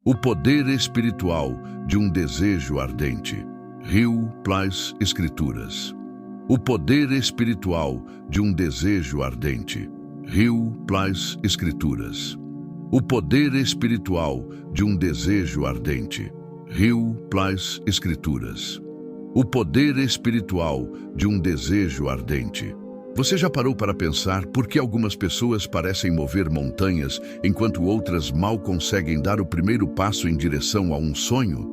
O poder espiritual de um desejo ardente. Rio Plais Escrituras. O poder espiritual de um desejo ardente. Rio Plais Escrituras. O poder espiritual de um desejo ardente. Rio Plais Escrituras. O poder espiritual de um desejo ardente. Você já parou para pensar por que algumas pessoas parecem mover montanhas enquanto outras mal conseguem dar o primeiro passo em direção a um sonho?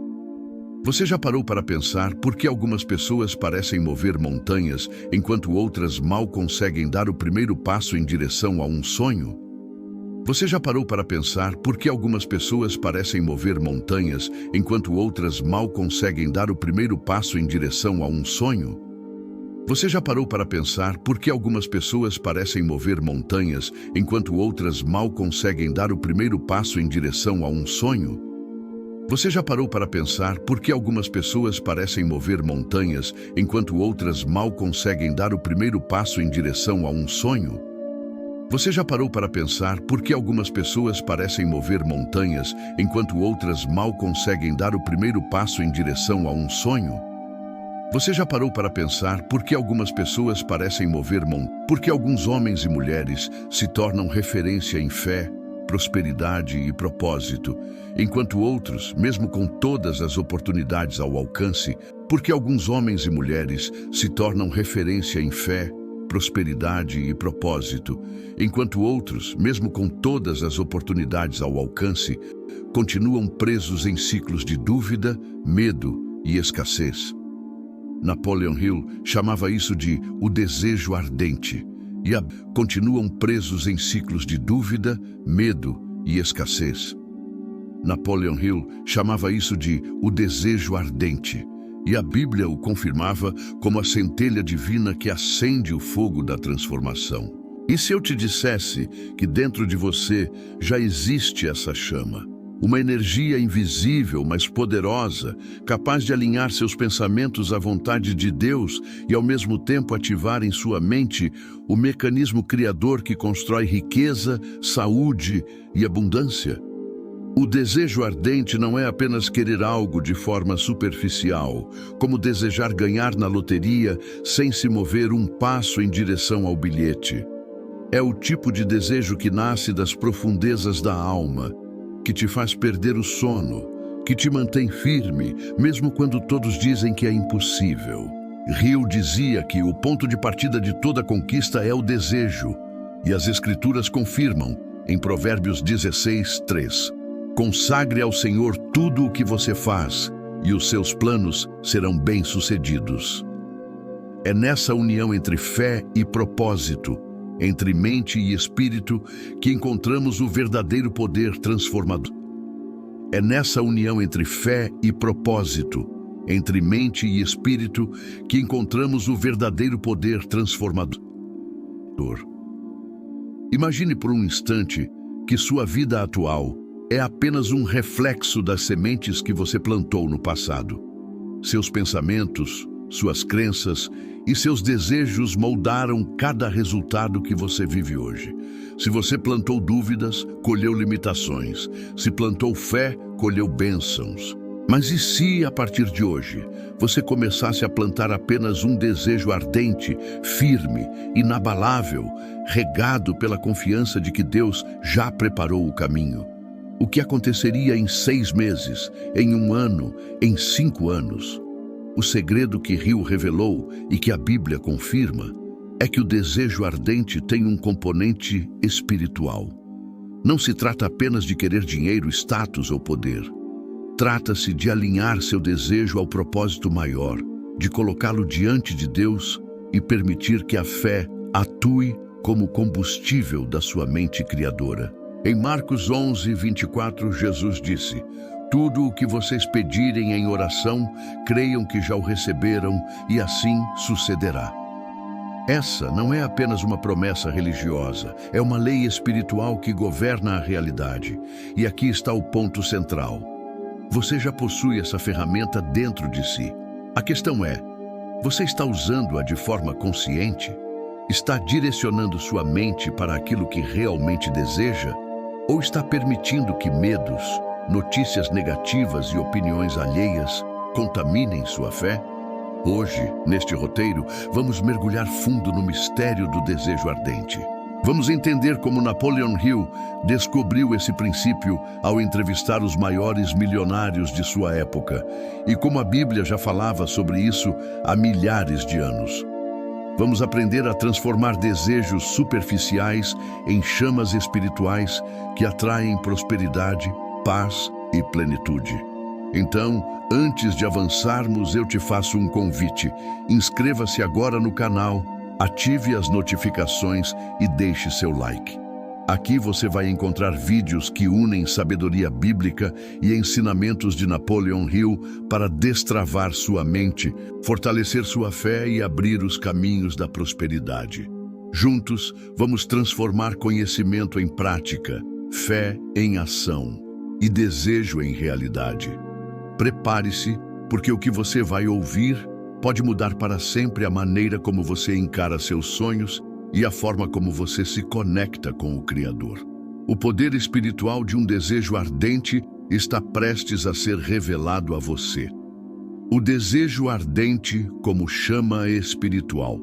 Você já parou para pensar por que algumas pessoas parecem mover montanhas enquanto outras mal conseguem dar o primeiro passo em direção a um sonho? Você já parou para pensar por que algumas pessoas parecem mover montanhas enquanto outras mal conseguem dar o primeiro passo em direção a um sonho? Você já parou para pensar por que algumas pessoas parecem mover montanhas enquanto outras mal conseguem dar o primeiro passo em direção a um sonho? Você já parou para pensar por que algumas pessoas parecem mover montanhas enquanto outras mal conseguem dar o primeiro passo em direção a um sonho? Você já parou para pensar por que algumas pessoas parecem mover montanhas enquanto outras mal conseguem dar o primeiro passo em direção a um sonho? Você já parou para pensar por que algumas pessoas parecem mover montanhas? Por que alguns homens e mulheres se tornam referência em fé, prosperidade e propósito, enquanto outros, mesmo com todas as oportunidades ao alcance, por que alguns homens e mulheres se tornam referência em fé, prosperidade e propósito, enquanto outros, mesmo com todas as oportunidades ao alcance, continuam presos em ciclos de dúvida, medo e escassez? Napoleon Hill chamava isso de o desejo ardente, e continuam presos em ciclos de dúvida, medo e escassez. Napoleon Hill chamava isso de o desejo ardente, e a Bíblia o confirmava como a centelha divina que acende o fogo da transformação. E se eu te dissesse que dentro de você já existe essa chama? Uma energia invisível, mas poderosa, capaz de alinhar seus pensamentos à vontade de Deus e ao mesmo tempo ativar em sua mente o mecanismo criador que constrói riqueza, saúde e abundância. O desejo ardente não é apenas querer algo de forma superficial, como desejar ganhar na loteria sem se mover um passo em direção ao bilhete. É o tipo de desejo que nasce das profundezas da alma, que te faz perder o sono, que te mantém firme, mesmo quando todos dizem que é impossível. Hill dizia que o ponto de partida de toda conquista é o desejo, e as Escrituras confirmam, em Provérbios 16:3, consagre ao Senhor tudo o que você faz, e os seus planos serão bem-sucedidos. É nessa união entre fé e propósito, entre mente e espírito, que encontramos o verdadeiro poder transformador. É nessa união entre fé e propósito, entre mente e espírito, que encontramos o verdadeiro poder transformador. Imagine por um instante que sua vida atual é apenas um reflexo das sementes que você plantou no passado. Seus pensamentos, suas crenças e seus desejos moldaram cada resultado que você vive hoje. Se você plantou dúvidas, colheu limitações. Se plantou fé, colheu bênçãos. Mas e se, a partir de hoje, você começasse a plantar apenas um desejo ardente, firme, inabalável, regado pela confiança de que Deus já preparou o caminho? O que aconteceria em 6 meses, em 1 ano, em 5 anos? O segredo que Hill revelou e que a Bíblia confirma é que o desejo ardente tem um componente espiritual. Não se trata apenas de querer dinheiro, status ou poder. Trata-se de alinhar seu desejo ao propósito maior, de colocá-lo diante de Deus e permitir que a fé atue como combustível da sua mente criadora. Em Marcos 11:24, Jesus disse: tudo o que vocês pedirem em oração, creiam que já o receberam e assim sucederá. Essa não é apenas uma promessa religiosa, é uma lei espiritual que governa a realidade. E aqui está o ponto central. Você já possui essa ferramenta dentro de si. A questão é, você está usando-a de forma consciente? Está direcionando sua mente para aquilo que realmente deseja? Ou está permitindo que medos, notícias negativas e opiniões alheias contaminem sua fé? Hoje, neste roteiro, vamos mergulhar fundo no mistério do desejo ardente. Vamos entender como Napoleon Hill descobriu esse princípio ao entrevistar os maiores milionários de sua época e como a Bíblia já falava sobre isso há milhares de anos. Vamos aprender a transformar desejos superficiais em chamas espirituais que atraem prosperidade, paz e plenitude. Então, antes de avançarmos, eu te faço um convite. Inscreva-se agora no canal, ative as notificações e deixe seu like. Aqui você vai encontrar vídeos que unem sabedoria bíblica e ensinamentos de Napoleon Hill para destravar sua mente, fortalecer sua fé e abrir os caminhos da prosperidade. Juntos, vamos transformar conhecimento em prática, fé em ação e desejo em realidade. Prepare-se, porque o que você vai ouvir pode mudar para sempre a maneira como você encara seus sonhos e a forma como você se conecta com o Criador. O poder espiritual de um desejo ardente está prestes a ser revelado a você. O desejo ardente como chama espiritual.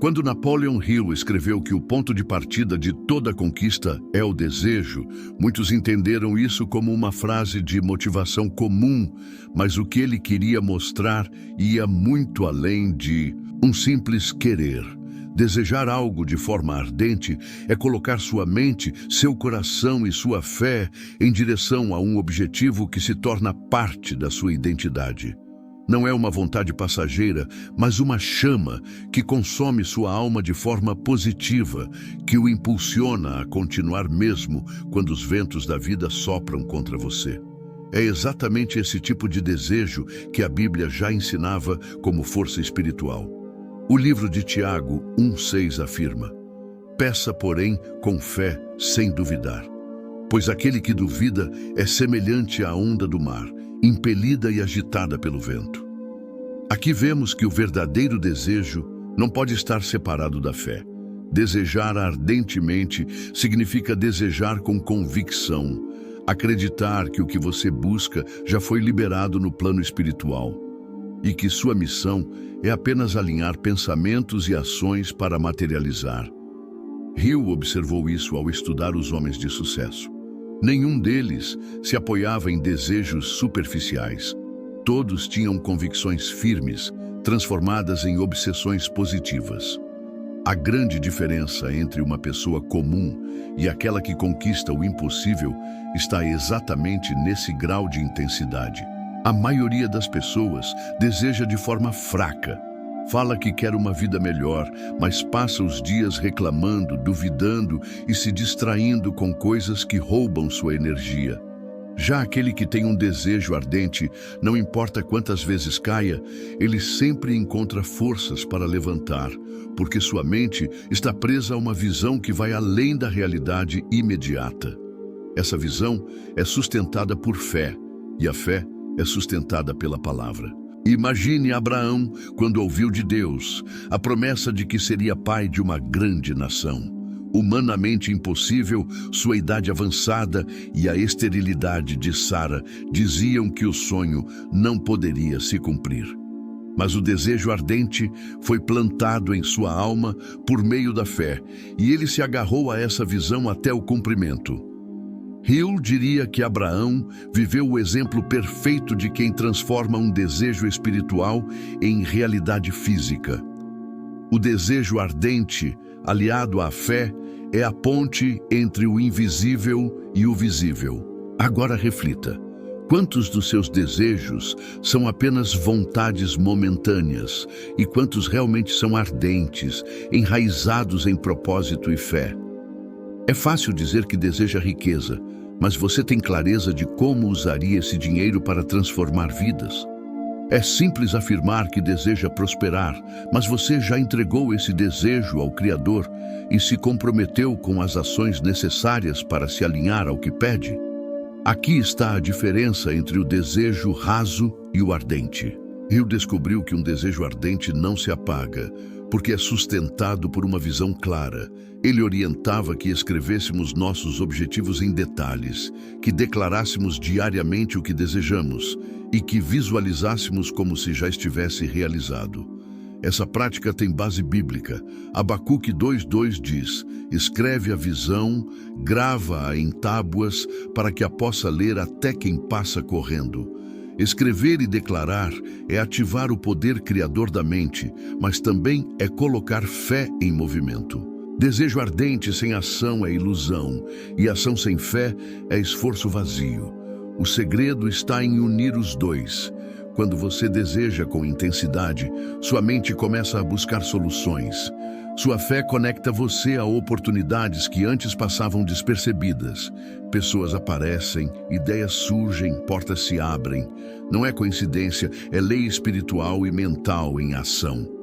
Quando Napoleon Hill escreveu que o ponto de partida de toda conquista é o desejo, muitos entenderam isso como uma frase de motivação comum, mas o que ele queria mostrar ia muito além de um simples querer. Desejar algo de forma ardente é colocar sua mente, seu coração e sua fé em direção a um objetivo que se torna parte da sua identidade. Não é uma vontade passageira, mas uma chama que consome sua alma de forma positiva, que o impulsiona a continuar mesmo quando os ventos da vida sopram contra você. É exatamente esse tipo de desejo que a Bíblia já ensinava como força espiritual. O livro de Tiago 1,6 afirma: peça, porém, com fé, sem duvidar. Pois aquele que duvida é semelhante à onda do mar, impelida e agitada pelo vento. Aqui vemos que o verdadeiro desejo não pode estar separado da fé. Desejar ardentemente significa desejar com convicção, acreditar que o que você busca já foi liberado no plano espiritual e que sua missão é apenas alinhar pensamentos e ações para materializar. Hill observou isso ao estudar os homens de sucesso. Nenhum deles se apoiava em desejos superficiais. Todos tinham convicções firmes, transformadas em obsessões positivas. A grande diferença entre uma pessoa comum e aquela que conquista o impossível está exatamente nesse grau de intensidade. A maioria das pessoas deseja de forma fraca. Fala que quer uma vida melhor, mas passa os dias reclamando, duvidando e se distraindo com coisas que roubam sua energia. Já aquele que tem um desejo ardente, não importa quantas vezes caia, ele sempre encontra forças para levantar, porque sua mente está presa a uma visão que vai além da realidade imediata. Essa visão é sustentada por fé, e a fé é sustentada pela palavra. Imagine Abraão quando ouviu de Deus a promessa de que seria pai de uma grande nação. Humanamente impossível, sua idade avançada e a esterilidade de Sara diziam que o sonho não poderia se cumprir. Mas o desejo ardente foi plantado em sua alma por meio da fé, e ele se agarrou a essa visão até o cumprimento. Hill diria que Abraão viveu o exemplo perfeito de quem transforma um desejo espiritual em realidade física. O desejo ardente, aliado à fé, é a ponte entre o invisível e o visível. Agora reflita: quantos dos seus desejos são apenas vontades momentâneas e quantos realmente são ardentes, enraizados em propósito e fé? É fácil dizer que deseja riqueza, mas você tem clareza de como usaria esse dinheiro para transformar vidas? É simples afirmar que deseja prosperar, mas você já entregou esse desejo ao Criador e se comprometeu com as ações necessárias para se alinhar ao que pede? Aqui está a diferença entre o desejo raso e o ardente. Hill descobriu que um desejo ardente não se apaga, porque é sustentado por uma visão clara. Ele orientava que escrevêssemos nossos objetivos em detalhes, que declarássemos diariamente o que desejamos e que visualizássemos como se já estivesse realizado. Essa prática tem base bíblica. Abacuque 2:2 diz: escreve a visão, grava-a em tábuas, para que a possa ler até quem passa correndo. Escrever e declarar é ativar o poder criador da mente, mas também é colocar fé em movimento. Desejo ardente sem ação é ilusão, e ação sem fé é esforço vazio. O segredo está em unir os dois. Quando você deseja com intensidade, sua mente começa a buscar soluções. Sua fé conecta você a oportunidades que antes passavam despercebidas. Pessoas aparecem, ideias surgem, portas se abrem. Não é coincidência, é lei espiritual e mental em ação.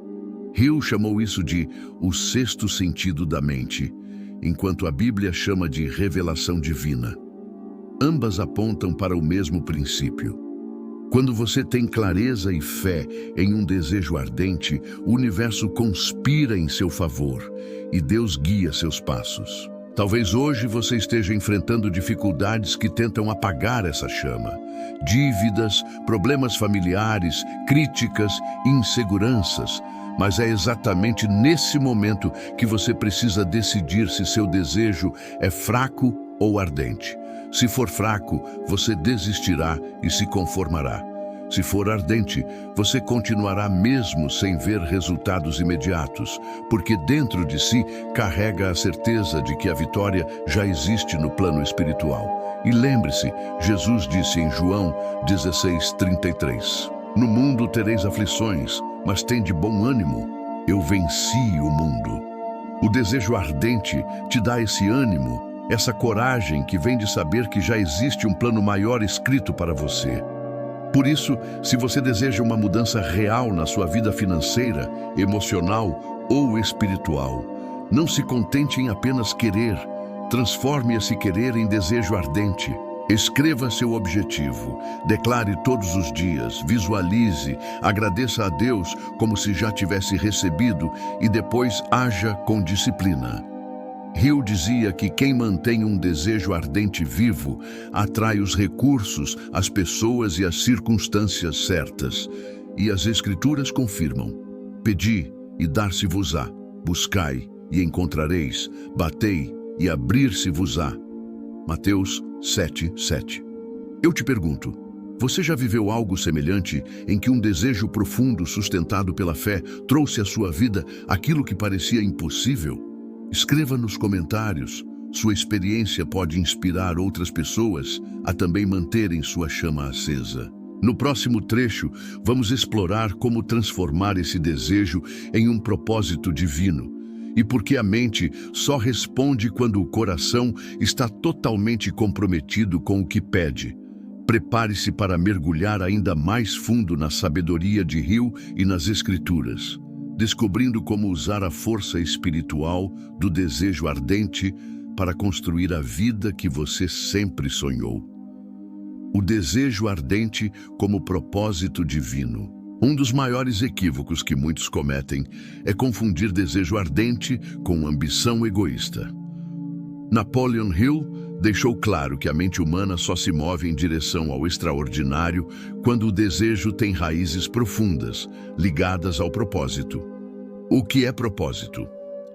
Hill chamou isso de o sexto sentido da mente, enquanto a Bíblia chama de revelação divina. Ambas apontam para o mesmo princípio. Quando você tem clareza e fé em um desejo ardente, o universo conspira em seu favor e Deus guia seus passos. Talvez hoje você esteja enfrentando dificuldades que tentam apagar essa chama. Dívidas, problemas familiares, críticas, inseguranças. Mas é exatamente nesse momento que você precisa decidir se seu desejo é fraco ou ardente. Se for fraco, você desistirá e se conformará. Se for ardente, você continuará mesmo sem ver resultados imediatos, porque dentro de si carrega a certeza de que a vitória já existe no plano espiritual. E lembre-se, Jesus disse em João 16:33, no mundo tereis aflições, mas tende bom ânimo, eu venci o mundo. O desejo ardente te dá esse ânimo, essa coragem que vem de saber que já existe um plano maior escrito para você. Por isso, se você deseja uma mudança real na sua vida financeira, emocional ou espiritual, não se contente em apenas querer, transforme esse querer em desejo ardente. Escreva seu objetivo, declare todos os dias, visualize, agradeça a Deus como se já tivesse recebido e depois haja com disciplina. Hill dizia que quem mantém um desejo ardente vivo atrai os recursos, as pessoas e as circunstâncias certas. E as Escrituras confirmam: pedi e dar-se-vos-á, buscai e encontrareis, batei e abrir-se-vos-á. Mateus 7:7. Eu te pergunto, você já viveu algo semelhante em que um desejo profundo sustentado pela fé trouxe à sua vida aquilo que parecia impossível? Escreva nos comentários. Sua experiência pode inspirar outras pessoas a também manterem sua chama acesa. No próximo trecho, vamos explorar como transformar esse desejo em um propósito divino e porque a mente só responde quando o coração está totalmente comprometido com o que pede. Prepare-se para mergulhar ainda mais fundo na sabedoria de Hill e nas Escrituras, descobrindo como usar a força espiritual do desejo ardente para construir a vida que você sempre sonhou. O desejo ardente como propósito divino. Um dos maiores equívocos que muitos cometem é confundir desejo ardente com ambição egoísta. Napoleon Hill deixou claro que a mente humana só se move em direção ao extraordinário quando o desejo tem raízes profundas, ligadas ao propósito. O que é propósito?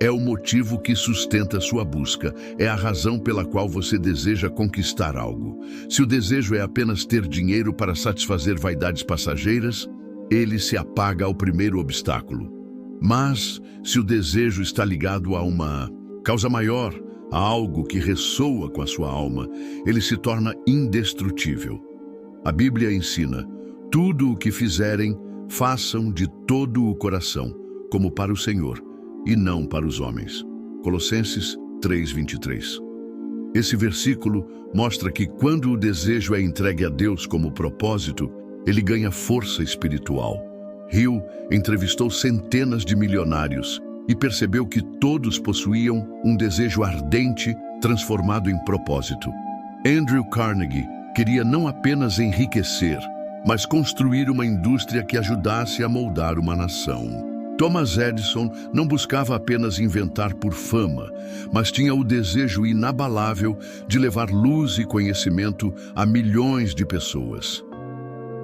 É o motivo que sustenta sua busca, é a razão pela qual você deseja conquistar algo. Se o desejo é apenas ter dinheiro para satisfazer vaidades passageiras, ele se apaga ao primeiro obstáculo. Mas, se o desejo está ligado a uma causa maior, a algo que ressoa com a sua alma, ele se torna indestrutível. A Bíblia ensina: tudo o que fizerem, façam de todo o coração, como para o Senhor, e não para os homens. Colossenses 3:23. Esse versículo mostra que quando o desejo é entregue a Deus como propósito, ele ganha força espiritual. Hill entrevistou centenas de milionários e percebeu que todos possuíam um desejo ardente transformado em propósito. Andrew Carnegie queria não apenas enriquecer, mas construir uma indústria que ajudasse a moldar uma nação. Thomas Edison não buscava apenas inventar por fama, mas tinha o desejo inabalável de levar luz e conhecimento a milhões de pessoas.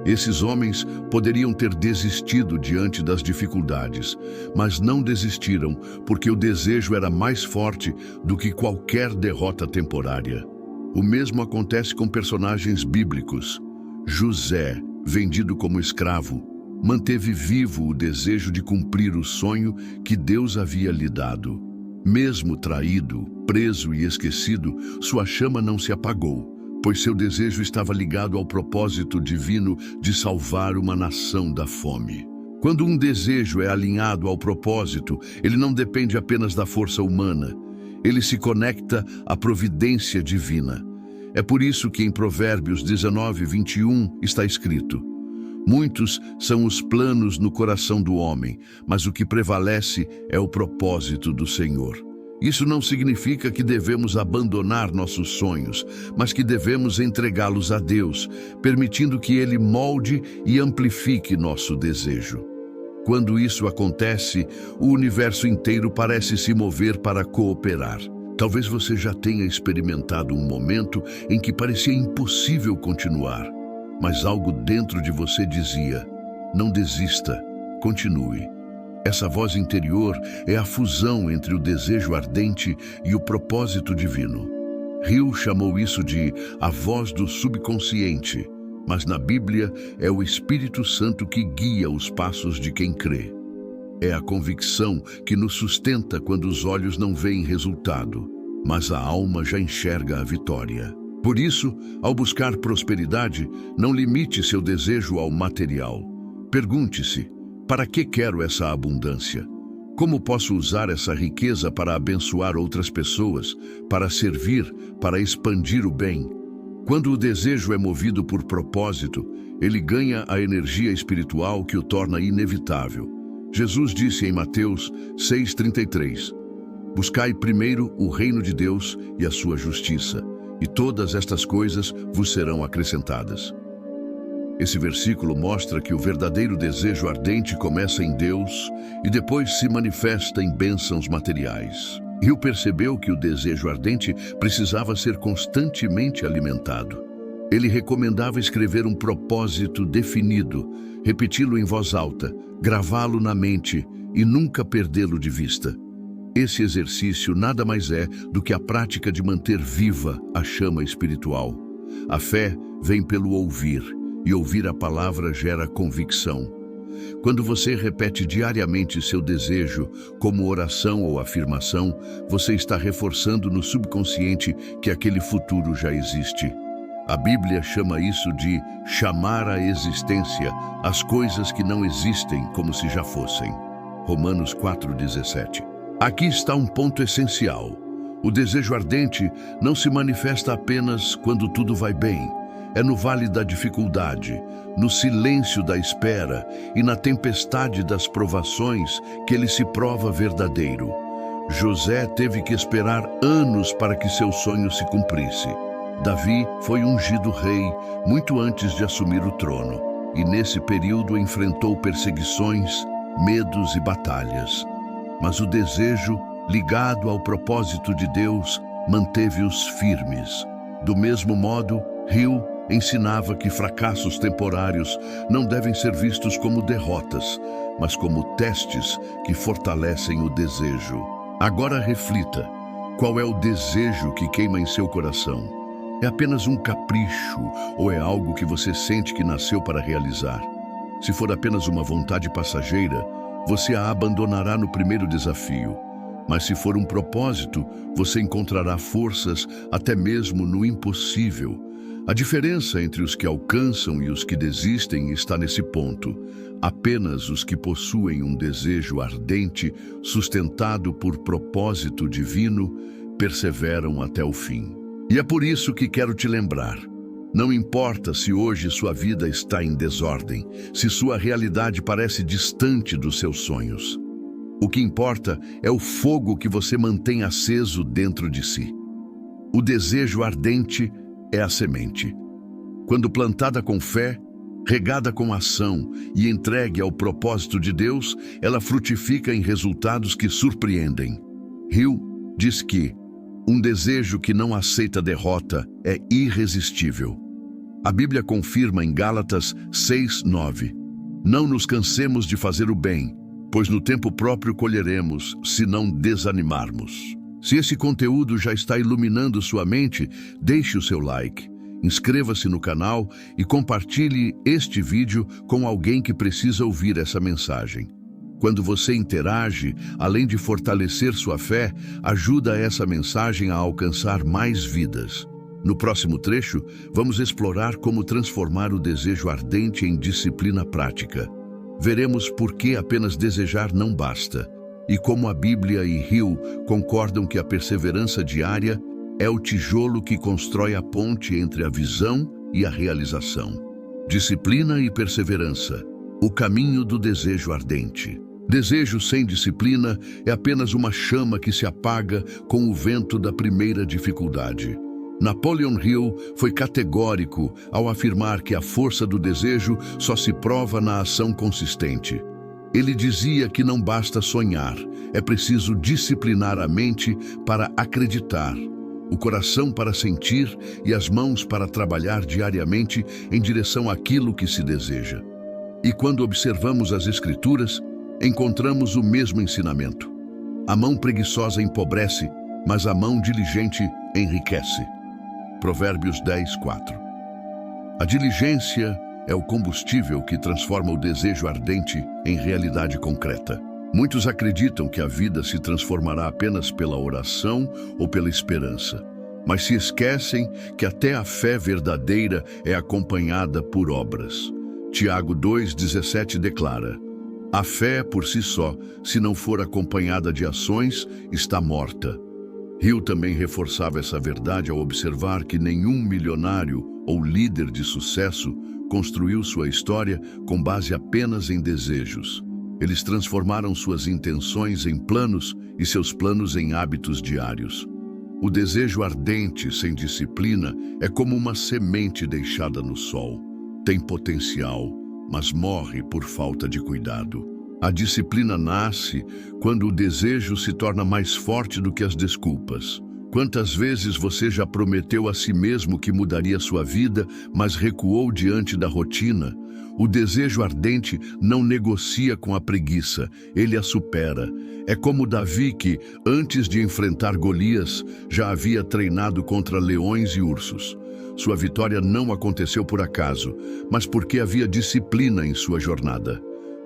Esses homens poderiam ter desistido diante das dificuldades, mas não desistiram porque o desejo era mais forte do que qualquer derrota temporária. O mesmo acontece com personagens bíblicos. José, vendido como escravo, manteve vivo o desejo de cumprir o sonho que Deus havia lhe dado. Mesmo traído, preso e esquecido, sua chama não se apagou, pois seu desejo estava ligado ao propósito divino de salvar uma nação da fome. Quando um desejo é alinhado ao propósito, ele não depende apenas da força humana, ele se conecta à providência divina. É por isso que em Provérbios 19:21 está escrito: muitos são os planos no coração do homem, mas o que prevalece é o propósito do Senhor. Isso não significa que devemos abandonar nossos sonhos, mas que devemos entregá-los a Deus, permitindo que Ele molde e amplifique nosso desejo. Quando isso acontece, o universo inteiro parece se mover para cooperar. Talvez você já tenha experimentado um momento em que parecia impossível continuar, mas algo dentro de você dizia: não desista, continue. Essa voz interior é a fusão entre o desejo ardente e o propósito divino. Hill chamou isso de a voz do subconsciente, mas na Bíblia é o Espírito Santo que guia os passos de quem crê. É a convicção que nos sustenta quando os olhos não veem resultado, mas a alma já enxerga a vitória. Por isso, ao buscar prosperidade, não limite seu desejo ao material. Pergunte-se: para que quero essa abundância? Como posso usar essa riqueza para abençoar outras pessoas, para servir, para expandir o bem? Quando o desejo é movido por propósito, ele ganha a energia espiritual que o torna inevitável. Jesus disse em Mateus 6:33: buscai primeiro o reino de Deus e a sua justiça, e todas estas coisas vos serão acrescentadas. Esse versículo mostra que o verdadeiro desejo ardente começa em Deus e depois se manifesta em bênçãos materiais. Hill percebeu que o desejo ardente precisava ser constantemente alimentado. Ele recomendava escrever um propósito definido, repeti-lo em voz alta, gravá-lo na mente e nunca perdê-lo de vista. Esse exercício nada mais é do que a prática de manter viva a chama espiritual. A fé vem pelo ouvir, e ouvir a palavra gera convicção. Quando você repete diariamente seu desejo, como oração ou afirmação, você está reforçando no subconsciente que aquele futuro já existe. A Bíblia chama isso de chamar à existência as coisas que não existem como se já fossem. Romanos 4:17. Aqui está um ponto essencial. O desejo ardente não se manifesta apenas quando tudo vai bem. É no vale da dificuldade, no silêncio da espera e na tempestade das provações que ele se prova verdadeiro. José teve que esperar anos para que seu sonho se cumprisse. Davi foi ungido rei muito antes de assumir o trono, e nesse período enfrentou perseguições, medos e batalhas. Mas o desejo, ligado ao propósito de Deus, manteve-os firmes. Do mesmo modo, Hill ensinava que fracassos temporários não devem ser vistos como derrotas, mas como testes que fortalecem o desejo. Agora reflita: qual é o desejo que queima em seu coração? É apenas um capricho ou é algo que você sente que nasceu para realizar? Se for apenas uma vontade passageira, você a abandonará no primeiro desafio. Mas se for um propósito, você encontrará forças até mesmo no impossível. A diferença entre os que alcançam e os que desistem está nesse ponto. Apenas os que possuem um desejo ardente, sustentado por propósito divino, perseveram até o fim. E é por isso que quero te lembrar: não importa se hoje sua vida está em desordem, se sua realidade parece distante dos seus sonhos. O que importa é o fogo que você mantém aceso dentro de si. O desejo ardente é a semente. Quando plantada com fé, Regada com ação e entregue ao propósito de Deus, ela frutifica em resultados que surpreendem. Hill diz que um desejo que não aceita derrota é irresistível. A Bíblia confirma em Gálatas 6:9: Não nos cansemos de fazer o bem, pois no tempo próprio colheremos, se não desanimarmos. Se esse conteúdo já está iluminando sua mente, deixe o seu like, inscreva-se no canal e compartilhe este vídeo com alguém que precisa ouvir essa mensagem. Quando você interage, além de fortalecer sua fé, ajuda essa mensagem a alcançar mais vidas. No próximo trecho, vamos explorar como transformar o desejo ardente em disciplina prática. Veremos por que apenas desejar não basta, e como a Bíblia e Hill concordam que a perseverança diária é o tijolo que constrói a ponte entre a visão e a realização. Disciplina e perseverança, o caminho do desejo ardente. Desejo sem disciplina é apenas uma chama que se apaga com o vento da primeira dificuldade. Napoleon Hill foi categórico ao afirmar que a força do desejo só se prova na ação consistente. Ele dizia que não basta sonhar, é preciso disciplinar a mente para acreditar, o coração para sentir e as mãos para trabalhar diariamente em direção àquilo que se deseja. E quando observamos as Escrituras, encontramos o mesmo ensinamento. A mão preguiçosa empobrece, mas a mão diligente enriquece. Provérbios 10:4. A diligência é o combustível que transforma o desejo ardente em realidade concreta. Muitos acreditam que a vida se transformará apenas pela oração ou pela esperança, mas se esquecem que até a fé verdadeira é acompanhada por obras. Tiago 2:17 declara: A fé por si só, se não for acompanhada de ações, está morta. Hill também reforçava essa verdade ao observar que nenhum milionário ou líder de sucesso construiu sua história com base apenas em desejos. Eles transformaram suas intenções em planos e seus planos em hábitos diários. O desejo ardente sem disciplina é como uma semente deixada no sol. Tem potencial, mas morre por falta de cuidado. A disciplina nasce quando o desejo se torna mais forte do que as desculpas. Quantas vezes você já prometeu a si mesmo que mudaria sua vida, mas recuou diante da rotina? O desejo ardente não negocia com a preguiça, ele a supera. É como Davi que, antes de enfrentar Golias, já havia treinado contra leões e ursos. Sua vitória não aconteceu por acaso, mas porque havia disciplina em sua jornada.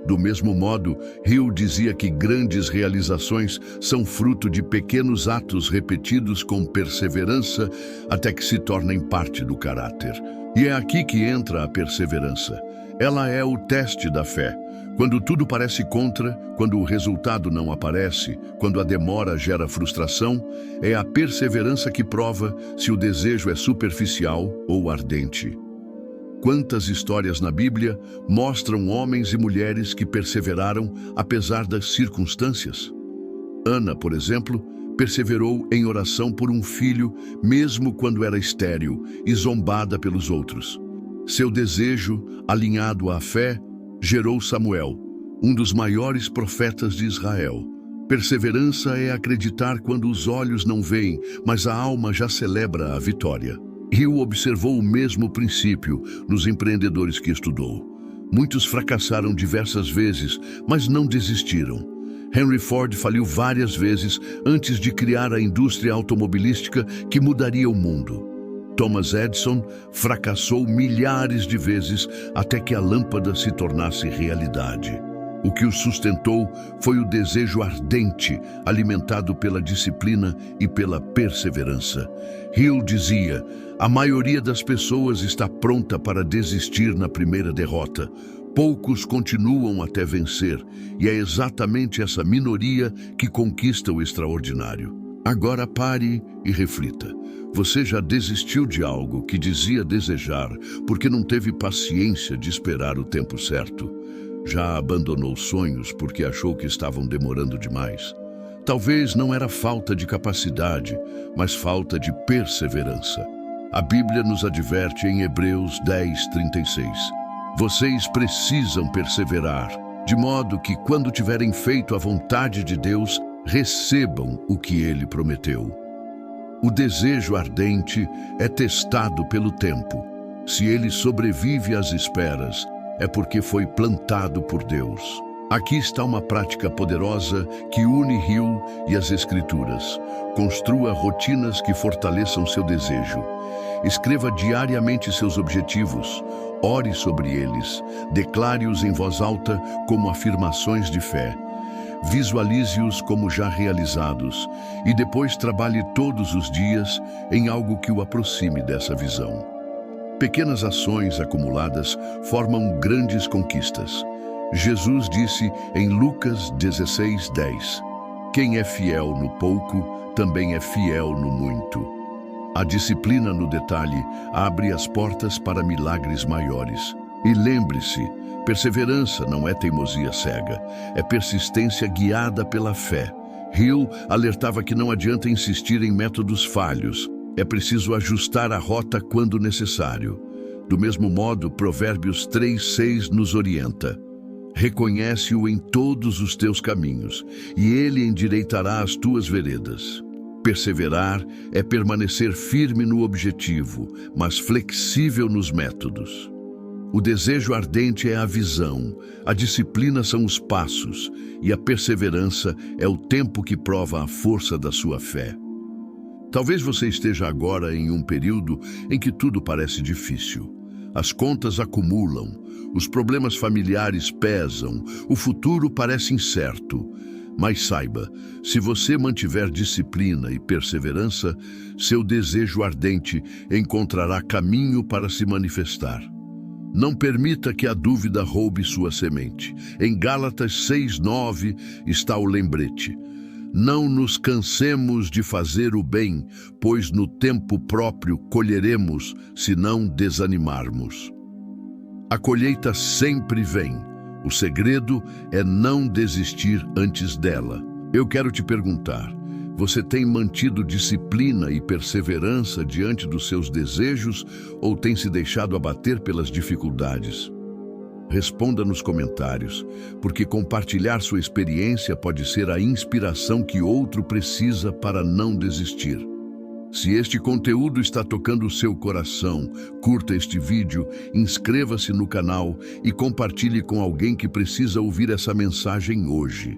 Do mesmo modo, Hill dizia que grandes realizações são fruto de pequenos atos repetidos com perseverança até que se tornem parte do caráter. E é aqui que entra a perseverança. Ela é o teste da fé. Quando tudo parece contra, quando o resultado não aparece, quando a demora gera frustração, é a perseverança que prova se o desejo é superficial ou ardente. Quantas histórias na Bíblia mostram homens e mulheres que perseveraram apesar das circunstâncias? Ana, por exemplo, perseverou em oração por um filho, mesmo quando era estéril e zombada pelos outros. Seu desejo, alinhado à fé, gerou Samuel, um dos maiores profetas de Israel. Perseverança é acreditar quando os olhos não veem, mas a alma já celebra a vitória. Hill observou o mesmo princípio nos empreendedores que estudou. Muitos fracassaram diversas vezes, mas não desistiram. Henry Ford faliu várias vezes antes de criar a indústria automobilística que mudaria o mundo. Thomas Edison fracassou milhares de vezes até que a lâmpada se tornasse realidade. O que o sustentou foi o desejo ardente, alimentado pela disciplina e pela perseverança. Hill dizia: a maioria das pessoas está pronta para desistir na primeira derrota. Poucos continuam até vencer, e é exatamente essa minoria que conquista o extraordinário. Agora pare e reflita. Você já desistiu de algo que dizia desejar porque não teve paciência de esperar o tempo certo? Já abandonou sonhos porque achou que estavam demorando demais? Talvez não era falta de capacidade, mas falta de perseverança. A Bíblia nos adverte em Hebreus 10:36. Vocês precisam perseverar, de modo que, quando tiverem feito a vontade de Deus, recebam o que Ele prometeu. O desejo ardente é testado pelo tempo. Se ele sobrevive às esperas, é porque foi plantado por Deus. Aqui está uma prática poderosa que une Hill e as Escrituras. Construa rotinas que fortaleçam seu desejo. Escreva diariamente seus objetivos. Ore sobre eles. Declare-os em voz alta como afirmações de fé. Visualize-os como já realizados e depois trabalhe todos os dias em algo que o aproxime dessa visão. Pequenas ações acumuladas formam grandes conquistas. Jesus disse em Lucas 16:10: "Quem é fiel no pouco, também é fiel no muito." A disciplina no detalhe abre as portas para milagres maiores. E lembre-se, perseverança não é teimosia cega, é persistência guiada pela fé. Hill alertava que não adianta insistir em métodos falhos, é preciso ajustar a rota quando necessário. Do mesmo modo, Provérbios 3:6 nos orienta: "Reconhece-o em todos os teus caminhos, e ele endireitará as tuas veredas." Perseverar é permanecer firme no objetivo, mas flexível nos métodos. O desejo ardente é a visão, a disciplina são os passos, e a perseverança é o tempo que prova a força da sua fé. Talvez você esteja agora em um período em que tudo parece difícil. As contas acumulam, os problemas familiares pesam, o futuro parece incerto. Mas saiba, se você mantiver disciplina e perseverança, seu desejo ardente encontrará caminho para se manifestar. Não permita que a dúvida roube sua semente. Em Gálatas 6:9 está o lembrete: "Não nos cansemos de fazer o bem, pois no tempo próprio colheremos, se não desanimarmos." A colheita sempre vem. O segredo é não desistir antes dela. Eu quero te perguntar: você tem mantido disciplina e perseverança diante dos seus desejos ou tem se deixado abater pelas dificuldades? Responda nos comentários, porque compartilhar sua experiência pode ser a inspiração que outro precisa para não desistir. Se este conteúdo está tocando o seu coração, curta este vídeo, inscreva-se no canal e compartilhe com alguém que precisa ouvir essa mensagem hoje.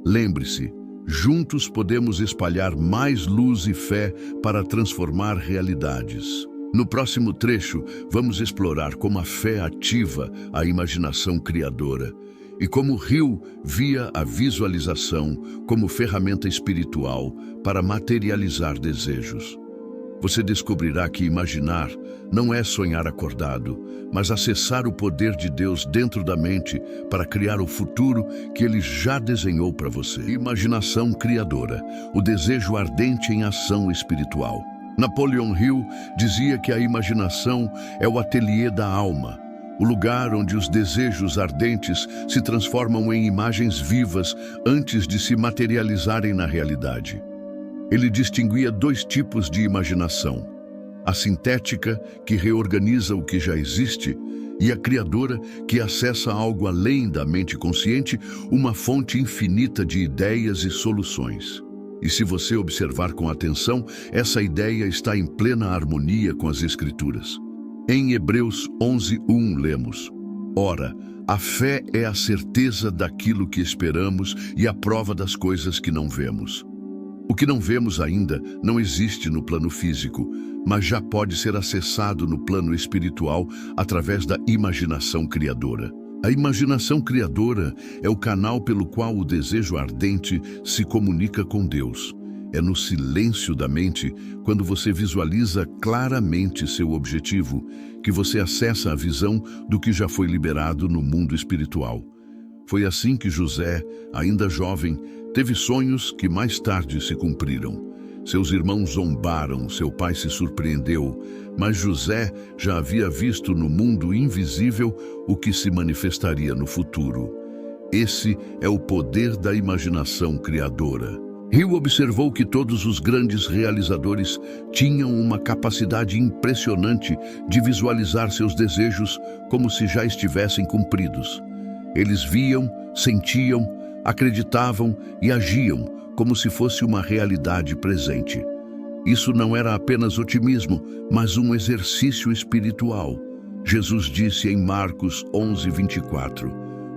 Lembre-se, juntos podemos espalhar mais luz e fé para transformar realidades. No próximo trecho, vamos explorar como a fé ativa a imaginação criadora e como Hill via a visualização como ferramenta espiritual para materializar desejos. Você descobrirá que imaginar não é sonhar acordado, mas acessar o poder de Deus dentro da mente para criar o futuro que Ele já desenhou para você. Imaginação criadora, o desejo ardente em ação espiritual. Napoleon Hill dizia que a imaginação é o ateliê da alma, o lugar onde os desejos ardentes se transformam em imagens vivas antes de se materializarem na realidade. Ele distinguia dois tipos de imaginação: a sintética, que reorganiza o que já existe, e a criadora, que acessa algo além da mente consciente, uma fonte infinita de ideias e soluções. E se você observar com atenção, essa ideia está em plena harmonia com as Escrituras. Em Hebreus 11:1 lemos: "Ora, a fé é a certeza daquilo que esperamos e a prova das coisas que não vemos." O que não vemos ainda não existe no plano físico, mas já pode ser acessado no plano espiritual através da imaginação criadora. A imaginação criadora é o canal pelo qual o desejo ardente se comunica com Deus. É no silêncio da mente, quando você visualiza claramente seu objetivo, que você acessa a visão do que já foi liberado no mundo espiritual. Foi assim que José, ainda jovem, teve sonhos que mais tarde se cumpriram. Seus irmãos zombaram, seu pai se surpreendeu, mas José já havia visto no mundo invisível o que se manifestaria no futuro. Esse é o poder da imaginação criadora. Hill observou que todos os grandes realizadores tinham uma capacidade impressionante de visualizar seus desejos como se já estivessem cumpridos. Eles viam, sentiam, acreditavam e agiam como se fosse uma realidade presente. Isso não era apenas otimismo, mas um exercício espiritual. Jesus disse em Marcos 11:24,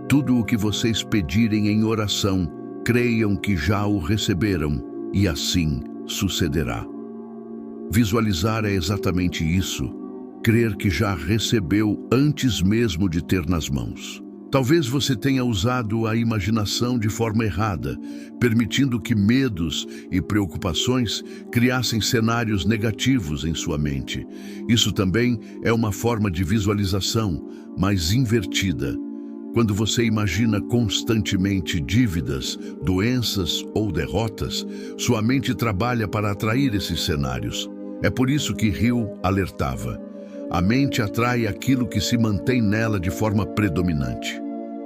"Tudo o que vocês pedirem em oração, creiam que já o receberam, e assim sucederá." Visualizar é exatamente isso, crer que já recebeu antes mesmo de ter nas mãos. Talvez você tenha usado a imaginação de forma errada, permitindo que medos e preocupações criassem cenários negativos em sua mente. Isso também é uma forma de visualização, mas invertida. Quando você imagina constantemente dívidas, doenças ou derrotas, sua mente trabalha para atrair esses cenários. É por isso que Hill alertava: a mente atrai aquilo que se mantém nela de forma predominante.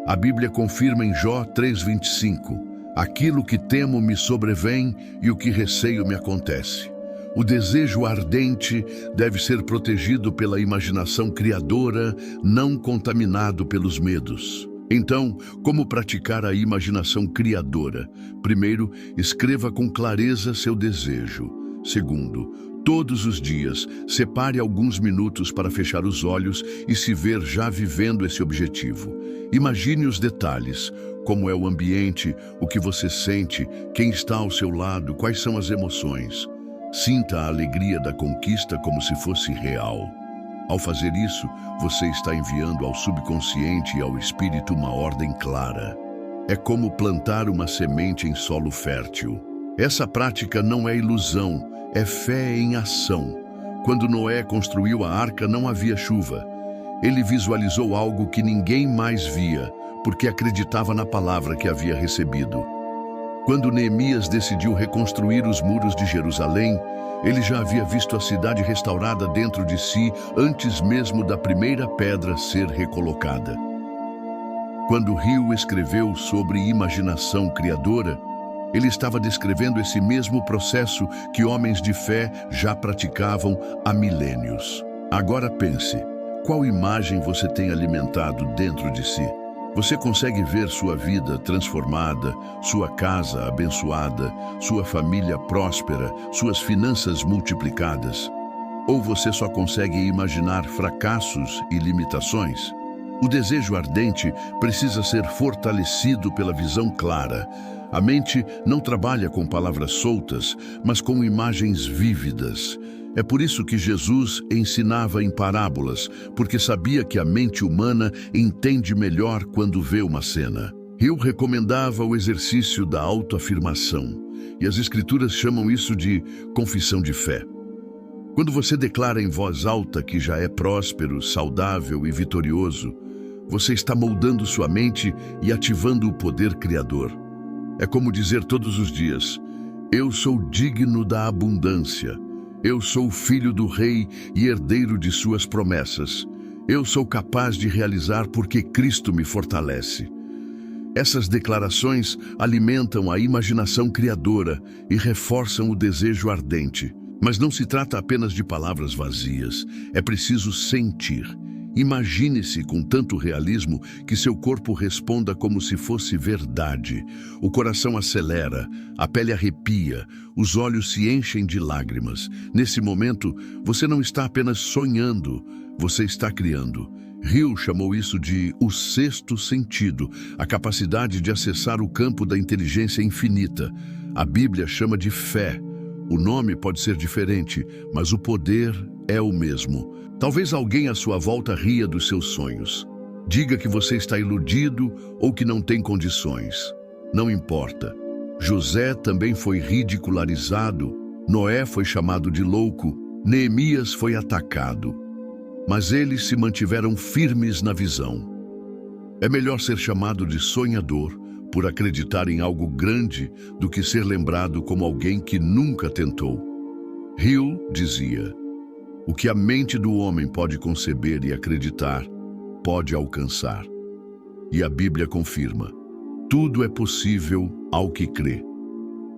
A Bíblia confirma em Jó 3:25, "Aquilo que temo me sobrevém e o que receio me acontece." O desejo ardente deve ser protegido pela imaginação criadora, não contaminado pelos medos. Então, como praticar a imaginação criadora? Primeiro, escreva com clareza seu desejo. Segundo, todos os dias, separe alguns minutos para fechar os olhos e se ver já vivendo esse objetivo. Imagine os detalhes, como é o ambiente, o que você sente, quem está ao seu lado, quais são as emoções. Sinta a alegria da conquista como se fosse real. Ao fazer isso, você está enviando ao subconsciente e ao espírito uma ordem clara. É como plantar uma semente em solo fértil. Essa prática não é ilusão, é fé em ação. Quando Noé construiu a arca, não havia chuva. Ele visualizou algo que ninguém mais via, porque acreditava na palavra que havia recebido. Quando Neemias decidiu reconstruir os muros de Jerusalém, ele já havia visto a cidade restaurada dentro de si antes mesmo da primeira pedra ser recolocada. Quando Hill escreveu sobre imaginação criadora, ele estava descrevendo esse mesmo processo que homens de fé já praticavam há milênios. Agora pense, qual imagem você tem alimentado dentro de si? Você consegue ver sua vida transformada, sua casa abençoada, sua família próspera, suas finanças multiplicadas? Ou você só consegue imaginar fracassos e limitações? O desejo ardente precisa ser fortalecido pela visão clara. A mente não trabalha com palavras soltas, mas com imagens vívidas. É por isso que Jesus ensinava em parábolas, porque sabia que a mente humana entende melhor quando vê uma cena. Hill recomendava o exercício da autoafirmação, e as Escrituras chamam isso de confissão de fé. Quando você declara em voz alta que já é próspero, saudável e vitorioso, você está moldando sua mente e ativando o poder criador. É como dizer todos os dias: "Eu sou digno da abundância. Eu sou filho do rei e herdeiro de suas promessas. Eu sou capaz de realizar porque Cristo me fortalece." Essas declarações alimentam a imaginação criadora e reforçam o desejo ardente. Mas não se trata apenas de palavras vazias. É preciso sentir. Imagine-se com tanto realismo que seu corpo responda como se fosse verdade. O coração acelera, a pele arrepia, os olhos se enchem de lágrimas. Nesse momento, você não está apenas sonhando, você está criando. Hill chamou isso de o sexto sentido, a capacidade de acessar o campo da inteligência infinita. A Bíblia chama de fé. O nome pode ser diferente, mas o poder é o mesmo. Talvez alguém à sua volta ria dos seus sonhos. Diga que você está iludido ou que não tem condições. Não importa. José também foi ridicularizado, Noé foi chamado de louco, Neemias foi atacado. Mas eles se mantiveram firmes na visão. É melhor ser chamado de sonhador por acreditar em algo grande do que ser lembrado como alguém que nunca tentou. Hill dizia: "O que a mente do homem pode conceber e acreditar, pode alcançar." E a Bíblia confirma: tudo é possível ao que crê.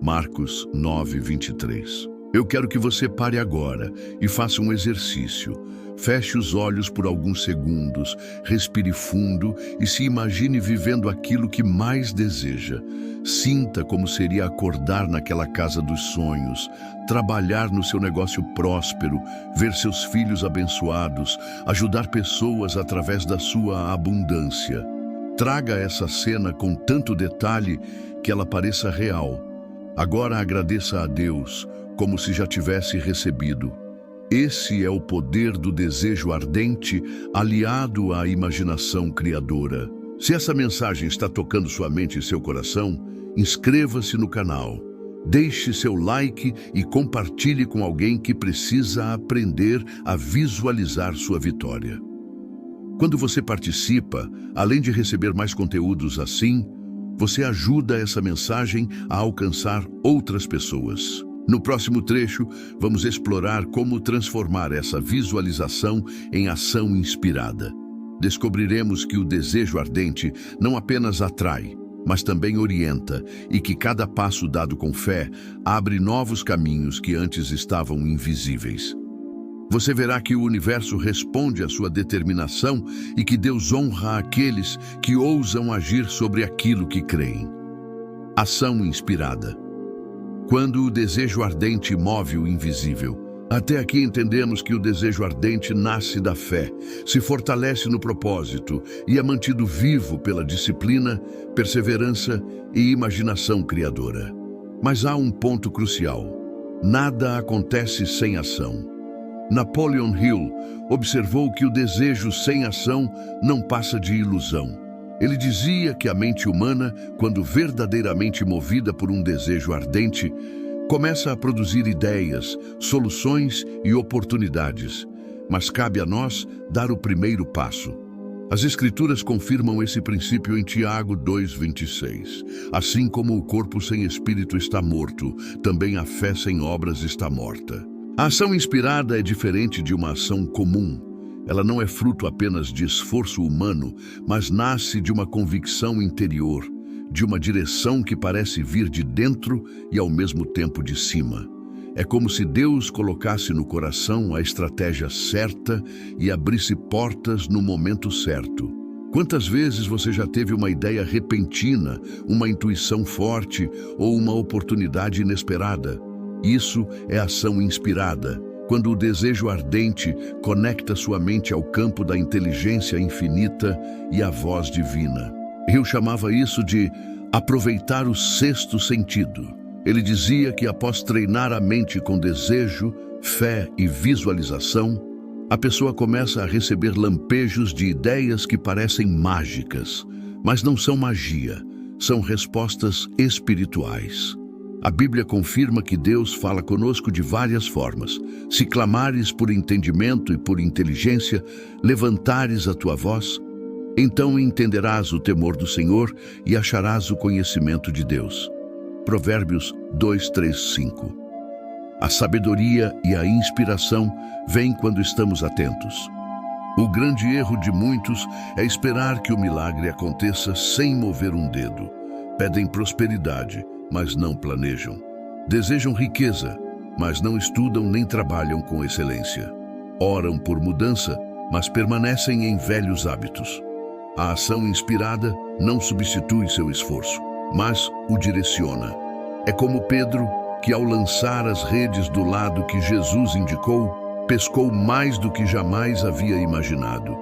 Marcos 9:23. Eu quero que você pare agora e faça um exercício. Feche os olhos por alguns segundos, respire fundo e se imagine vivendo aquilo que mais deseja. Sinta como seria acordar naquela casa dos sonhos, trabalhar no seu negócio próspero, ver seus filhos abençoados, ajudar pessoas através da sua abundância. Traga essa cena com tanto detalhe que ela pareça real. Agora agradeça a Deus, como se já tivesse recebido. Esse é o poder do desejo ardente aliado à imaginação criadora. Se essa mensagem está tocando sua mente e seu coração, inscreva-se no canal. Deixe seu like e compartilhe com alguém que precisa aprender a visualizar sua vitória. Quando você participa, além de receber mais conteúdos assim, você ajuda essa mensagem a alcançar outras pessoas. No próximo trecho, vamos explorar como transformar essa visualização em ação inspirada. Descobriremos que o desejo ardente não apenas atrai, mas também orienta, e que cada passo dado com fé abre novos caminhos que antes estavam invisíveis. Você verá que o universo responde à sua determinação e que Deus honra aqueles que ousam agir sobre aquilo que creem. Ação inspirada. Quando o desejo ardente move o invisível. Até aqui entendemos que o desejo ardente nasce da fé, se fortalece no propósito e é mantido vivo pela disciplina, perseverança e imaginação criadora. Mas há um ponto crucial. Nada acontece sem ação. Napoleon Hill observou que o desejo sem ação não passa de ilusão. Ele dizia que a mente humana, quando verdadeiramente movida por um desejo ardente, começa a produzir ideias, soluções e oportunidades, mas cabe a nós dar o primeiro passo. As Escrituras confirmam esse princípio em Tiago 2:26. Assim como o corpo sem espírito está morto, também a fé sem obras está morta. A ação inspirada é diferente de uma ação comum. Ela não é fruto apenas de esforço humano, mas nasce de uma convicção interior, de uma direção que parece vir de dentro e ao mesmo tempo de cima. É como se Deus colocasse no coração a estratégia certa e abrisse portas no momento certo. Quantas vezes você já teve uma ideia repentina, uma intuição forte ou uma oportunidade inesperada? Isso é ação inspirada, quando o desejo ardente conecta sua mente ao campo da inteligência infinita e à voz divina. Eu chamava isso de aproveitar o sexto sentido. Ele dizia que após treinar a mente com desejo, fé e visualização, a pessoa começa a receber lampejos de ideias que parecem mágicas, mas não são magia, são respostas espirituais. A Bíblia confirma que Deus fala conosco de várias formas. Se clamares por entendimento e por inteligência, levantares a tua voz, então entenderás o temor do Senhor e acharás o conhecimento de Deus. Provérbios 2:3-5. A sabedoria e a inspiração vêm quando estamos atentos. O grande erro de muitos é esperar que o milagre aconteça sem mover um dedo. Pedem prosperidade, mas não planejam. Desejam riqueza, mas não estudam nem trabalham com excelência. Oram por mudança, mas permanecem em velhos hábitos. A ação inspirada não substitui seu esforço, mas o direciona. É como Pedro, que ao lançar as redes do lado que Jesus indicou, pescou mais do que jamais havia imaginado.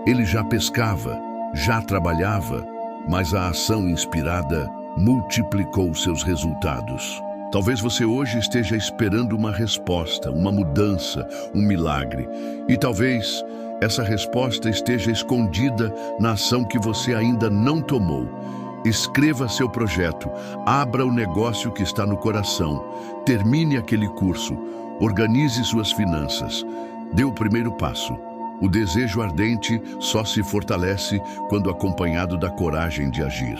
Ele já pescava, já trabalhava, mas a ação inspirada multiplicou seus resultados. Talvez você hoje esteja esperando uma resposta, uma mudança, um milagre. E talvez essa resposta esteja escondida na ação que você ainda não tomou. Escreva seu projeto, abra o negócio que está no coração, termine aquele curso, organize suas finanças, dê o primeiro passo. O desejo ardente só se fortalece quando acompanhado da coragem de agir.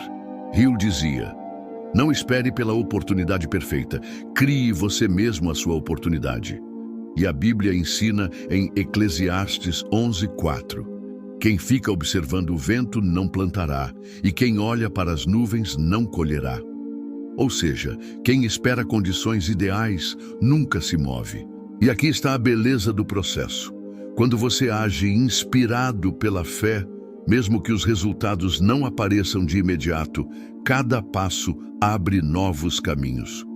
Hill dizia: não espere pela oportunidade perfeita, crie você mesmo a sua oportunidade. E a Bíblia ensina em Eclesiastes 11:4. Quem fica observando o vento não plantará, e quem olha para as nuvens não colherá. Ou seja, quem espera condições ideais nunca se move. E aqui está a beleza do processo. Quando você age inspirado pela fé, mesmo que os resultados não apareçam de imediato, cada passo abre novos caminhos.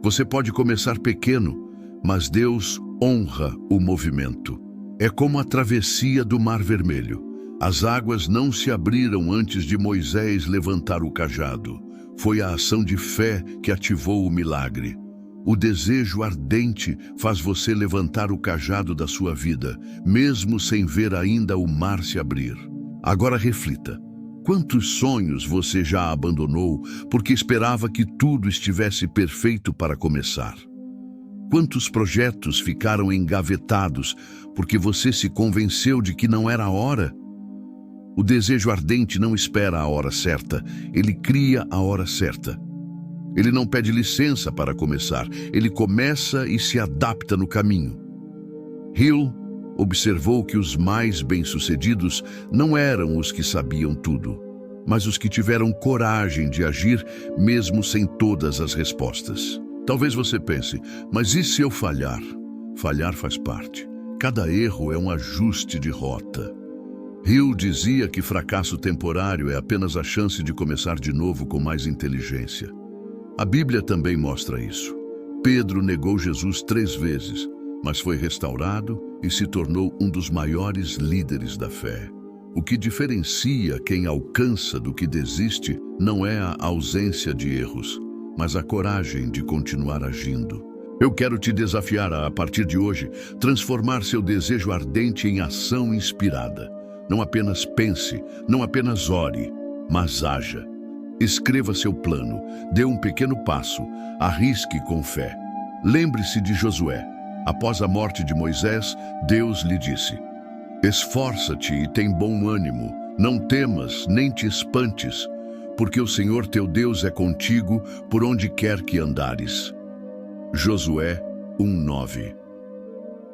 Você pode começar pequeno, mas Deus honra o movimento. É como a travessia do Mar Vermelho. As águas não se abriram antes de Moisés levantar o cajado. Foi a ação de fé que ativou o milagre. O desejo ardente faz você levantar o cajado da sua vida, mesmo sem ver ainda o mar se abrir. Agora reflita. Quantos sonhos você já abandonou porque esperava que tudo estivesse perfeito para começar? Quantos projetos ficaram engavetados porque você se convenceu de que não era a hora? O desejo ardente não espera a hora certa, ele cria a hora certa. Ele não pede licença para começar, ele começa e se adapta no caminho. Hill observou que os mais bem-sucedidos não eram os que sabiam tudo, mas os que tiveram coragem de agir mesmo sem todas as respostas. Talvez você pense, mas e se eu falhar? Falhar faz parte. Cada erro é um ajuste de rota. Hill dizia que fracasso temporário é apenas a chance de começar de novo com mais inteligência. A Bíblia também mostra isso. Pedro negou Jesus 3 vezes, mas foi restaurado e se tornou um dos maiores líderes da fé. O que diferencia quem alcança do que desiste não é a ausência de erros, mas a coragem de continuar agindo. Eu quero te desafiar a partir de hoje, transformar seu desejo ardente em ação inspirada. Não apenas pense, não apenas ore, mas haja. Escreva seu plano, dê um pequeno passo, arrisque com fé. Lembre-se de Josué. Após a morte de Moisés, Deus lhe disse: esforça-te e tem bom ânimo, não temas nem te espantes, porque o Senhor teu Deus é contigo por onde quer que andares. Josué 1:9.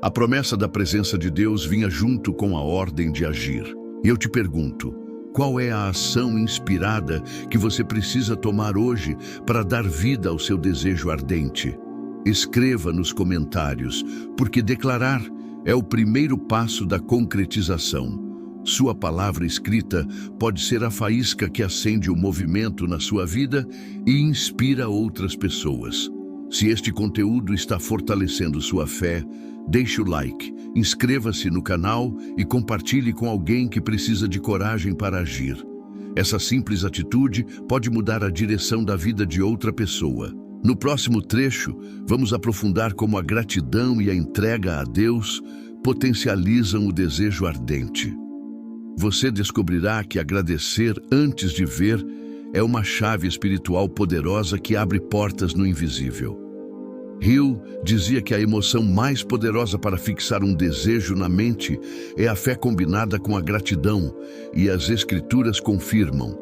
A promessa da presença de Deus vinha junto com a ordem de agir. E eu te pergunto, qual é a ação inspirada que você precisa tomar hoje para dar vida ao seu desejo ardente? Escreva nos comentários, porque declarar é o primeiro passo da concretização. Sua palavra escrita pode ser a faísca que acende o movimento na sua vida e inspira outras pessoas. Se este conteúdo está fortalecendo sua fé, deixe o like, inscreva-se no canal e compartilhe com alguém que precisa de coragem para agir. Essa simples atitude pode mudar a direção da vida de outra pessoa. No próximo trecho, vamos aprofundar como a gratidão e a entrega a Deus potencializam o desejo ardente. Você descobrirá que agradecer antes de ver é uma chave espiritual poderosa que abre portas no invisível. Hill dizia que a emoção mais poderosa para fixar um desejo na mente é a fé combinada com a gratidão, e as Escrituras confirmam: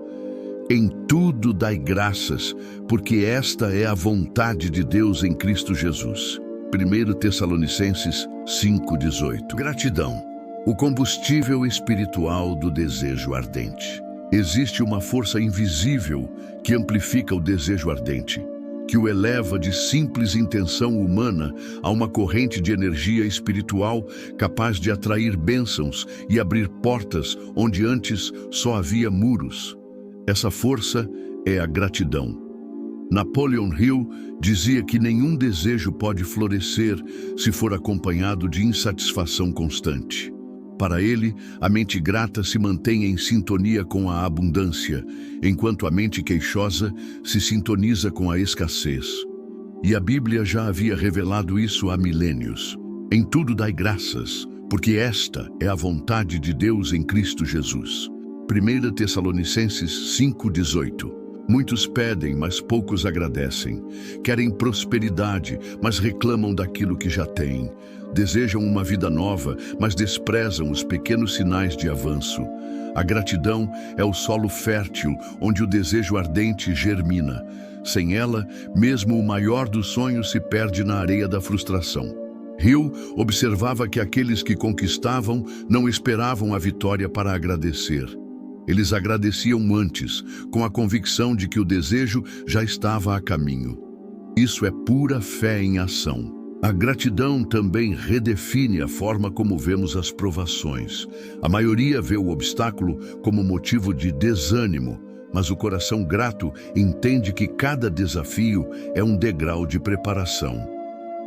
em tudo dai graças, porque esta é a vontade de Deus em Cristo Jesus. 1 Tessalonicenses 5:18. Gratidão, o combustível espiritual do desejo ardente. Existe uma força invisível que amplifica o desejo ardente, que o eleva de simples intenção humana a uma corrente de energia espiritual capaz de atrair bênçãos e abrir portas onde antes só havia muros. Essa força é a gratidão. Napoleon Hill dizia que nenhum desejo pode florescer se for acompanhado de insatisfação constante. Para ele, a mente grata se mantém em sintonia com a abundância, enquanto a mente queixosa se sintoniza com a escassez. E a Bíblia já havia revelado isso há milênios. Em tudo dai graças, porque esta é a vontade de Deus em Cristo Jesus. 1 Tessalonicenses 5:18. Muitos pedem, mas poucos agradecem. Querem prosperidade, mas reclamam daquilo que já têm. Desejam uma vida nova, mas desprezam os pequenos sinais de avanço. A gratidão é o solo fértil onde o desejo ardente germina. Sem ela, mesmo o maior dos sonhos se perde na areia da frustração. Hill observava que aqueles que conquistavam não esperavam a vitória para agradecer. Eles agradeciam antes, com a convicção de que o desejo já estava a caminho. Isso é pura fé em ação. A gratidão também redefine a forma como vemos as provações. A maioria vê o obstáculo como motivo de desânimo, mas o coração grato entende que cada desafio é um degrau de preparação.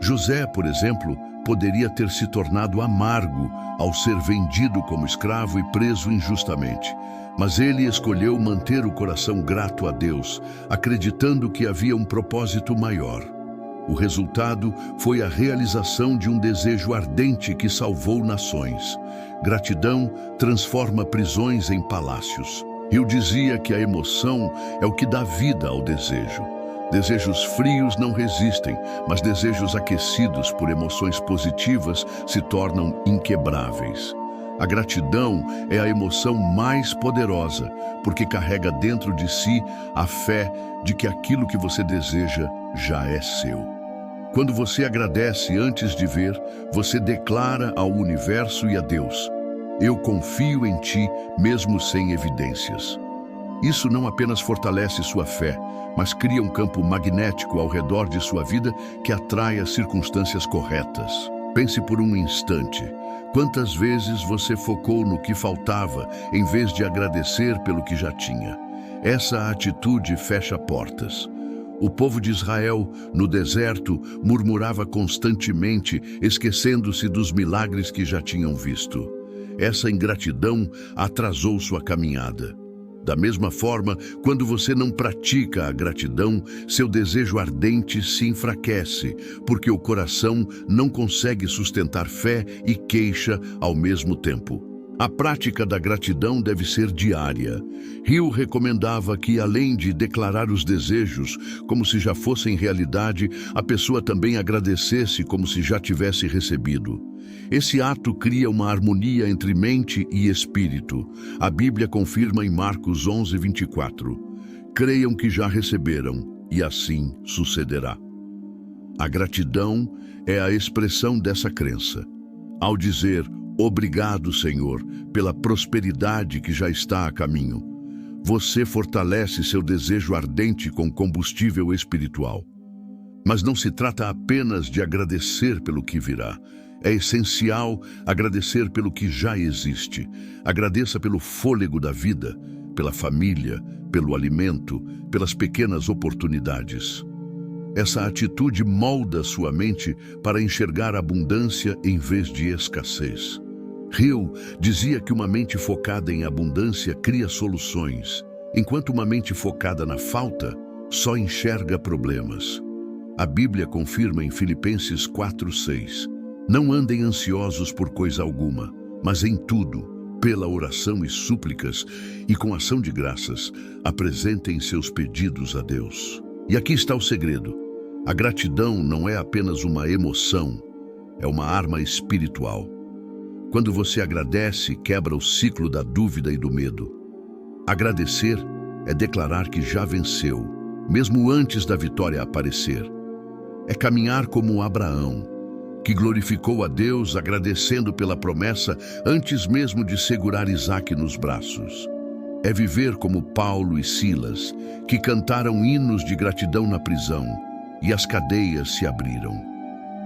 José, por exemplo, poderia ter se tornado amargo ao ser vendido como escravo e preso injustamente. Mas ele escolheu manter o coração grato a Deus, acreditando que havia um propósito maior. O resultado foi a realização de um desejo ardente que salvou nações. Gratidão transforma prisões em palácios. Eu dizia que a emoção é o que dá vida ao desejo. Desejos frios não resistem, mas desejos aquecidos por emoções positivas se tornam inquebráveis. A gratidão é a emoção mais poderosa, porque carrega dentro de si a fé de que aquilo que você deseja já é seu. Quando você agradece antes de ver, você declara ao universo e a Deus: eu confio em ti, mesmo sem evidências. Isso não apenas fortalece sua fé, mas cria um campo magnético ao redor de sua vida que atrai as circunstâncias corretas. Pense por um instante. Quantas vezes você focou no que faltava, em vez de agradecer pelo que já tinha? Essa atitude fecha portas. O povo de Israel, no deserto, murmurava constantemente, esquecendo-se dos milagres que já tinham visto. Essa ingratidão atrasou sua caminhada. Da mesma forma, quando você não pratica a gratidão, seu desejo ardente se enfraquece, porque o coração não consegue sustentar fé e queixa ao mesmo tempo. A prática da gratidão deve ser diária. Hill recomendava que, além de declarar os desejos como se já fossem realidade, a pessoa também agradecesse como se já tivesse recebido. Esse ato cria uma harmonia entre mente e espírito. A Bíblia confirma em Marcos 11:24. Creiam que já receberam, e assim sucederá. A gratidão é a expressão dessa crença. Ao dizer: obrigado, Senhor, pela prosperidade que já está a caminho, você fortalece seu desejo ardente com combustível espiritual. Mas não se trata apenas de agradecer pelo que virá. É essencial agradecer pelo que já existe. Agradeça pelo fôlego da vida, pela família, pelo alimento, pelas pequenas oportunidades. Essa atitude molda sua mente para enxergar abundância em vez de escassez. Hill dizia que uma mente focada em abundância cria soluções, enquanto uma mente focada na falta só enxerga problemas. A Bíblia confirma em Filipenses 4:6. Não andem ansiosos por coisa alguma, mas em tudo, pela oração e súplicas e com ação de graças, apresentem seus pedidos a Deus. E aqui está o segredo. A gratidão não é apenas uma emoção, é uma arma espiritual. Quando você agradece, quebra o ciclo da dúvida e do medo. Agradecer é declarar que já venceu, mesmo antes da vitória aparecer. É caminhar como Abraão, que glorificou a Deus agradecendo pela promessa antes mesmo de segurar Isaque nos braços. É viver como Paulo e Silas, que cantaram hinos de gratidão na prisão, e as cadeias se abriram.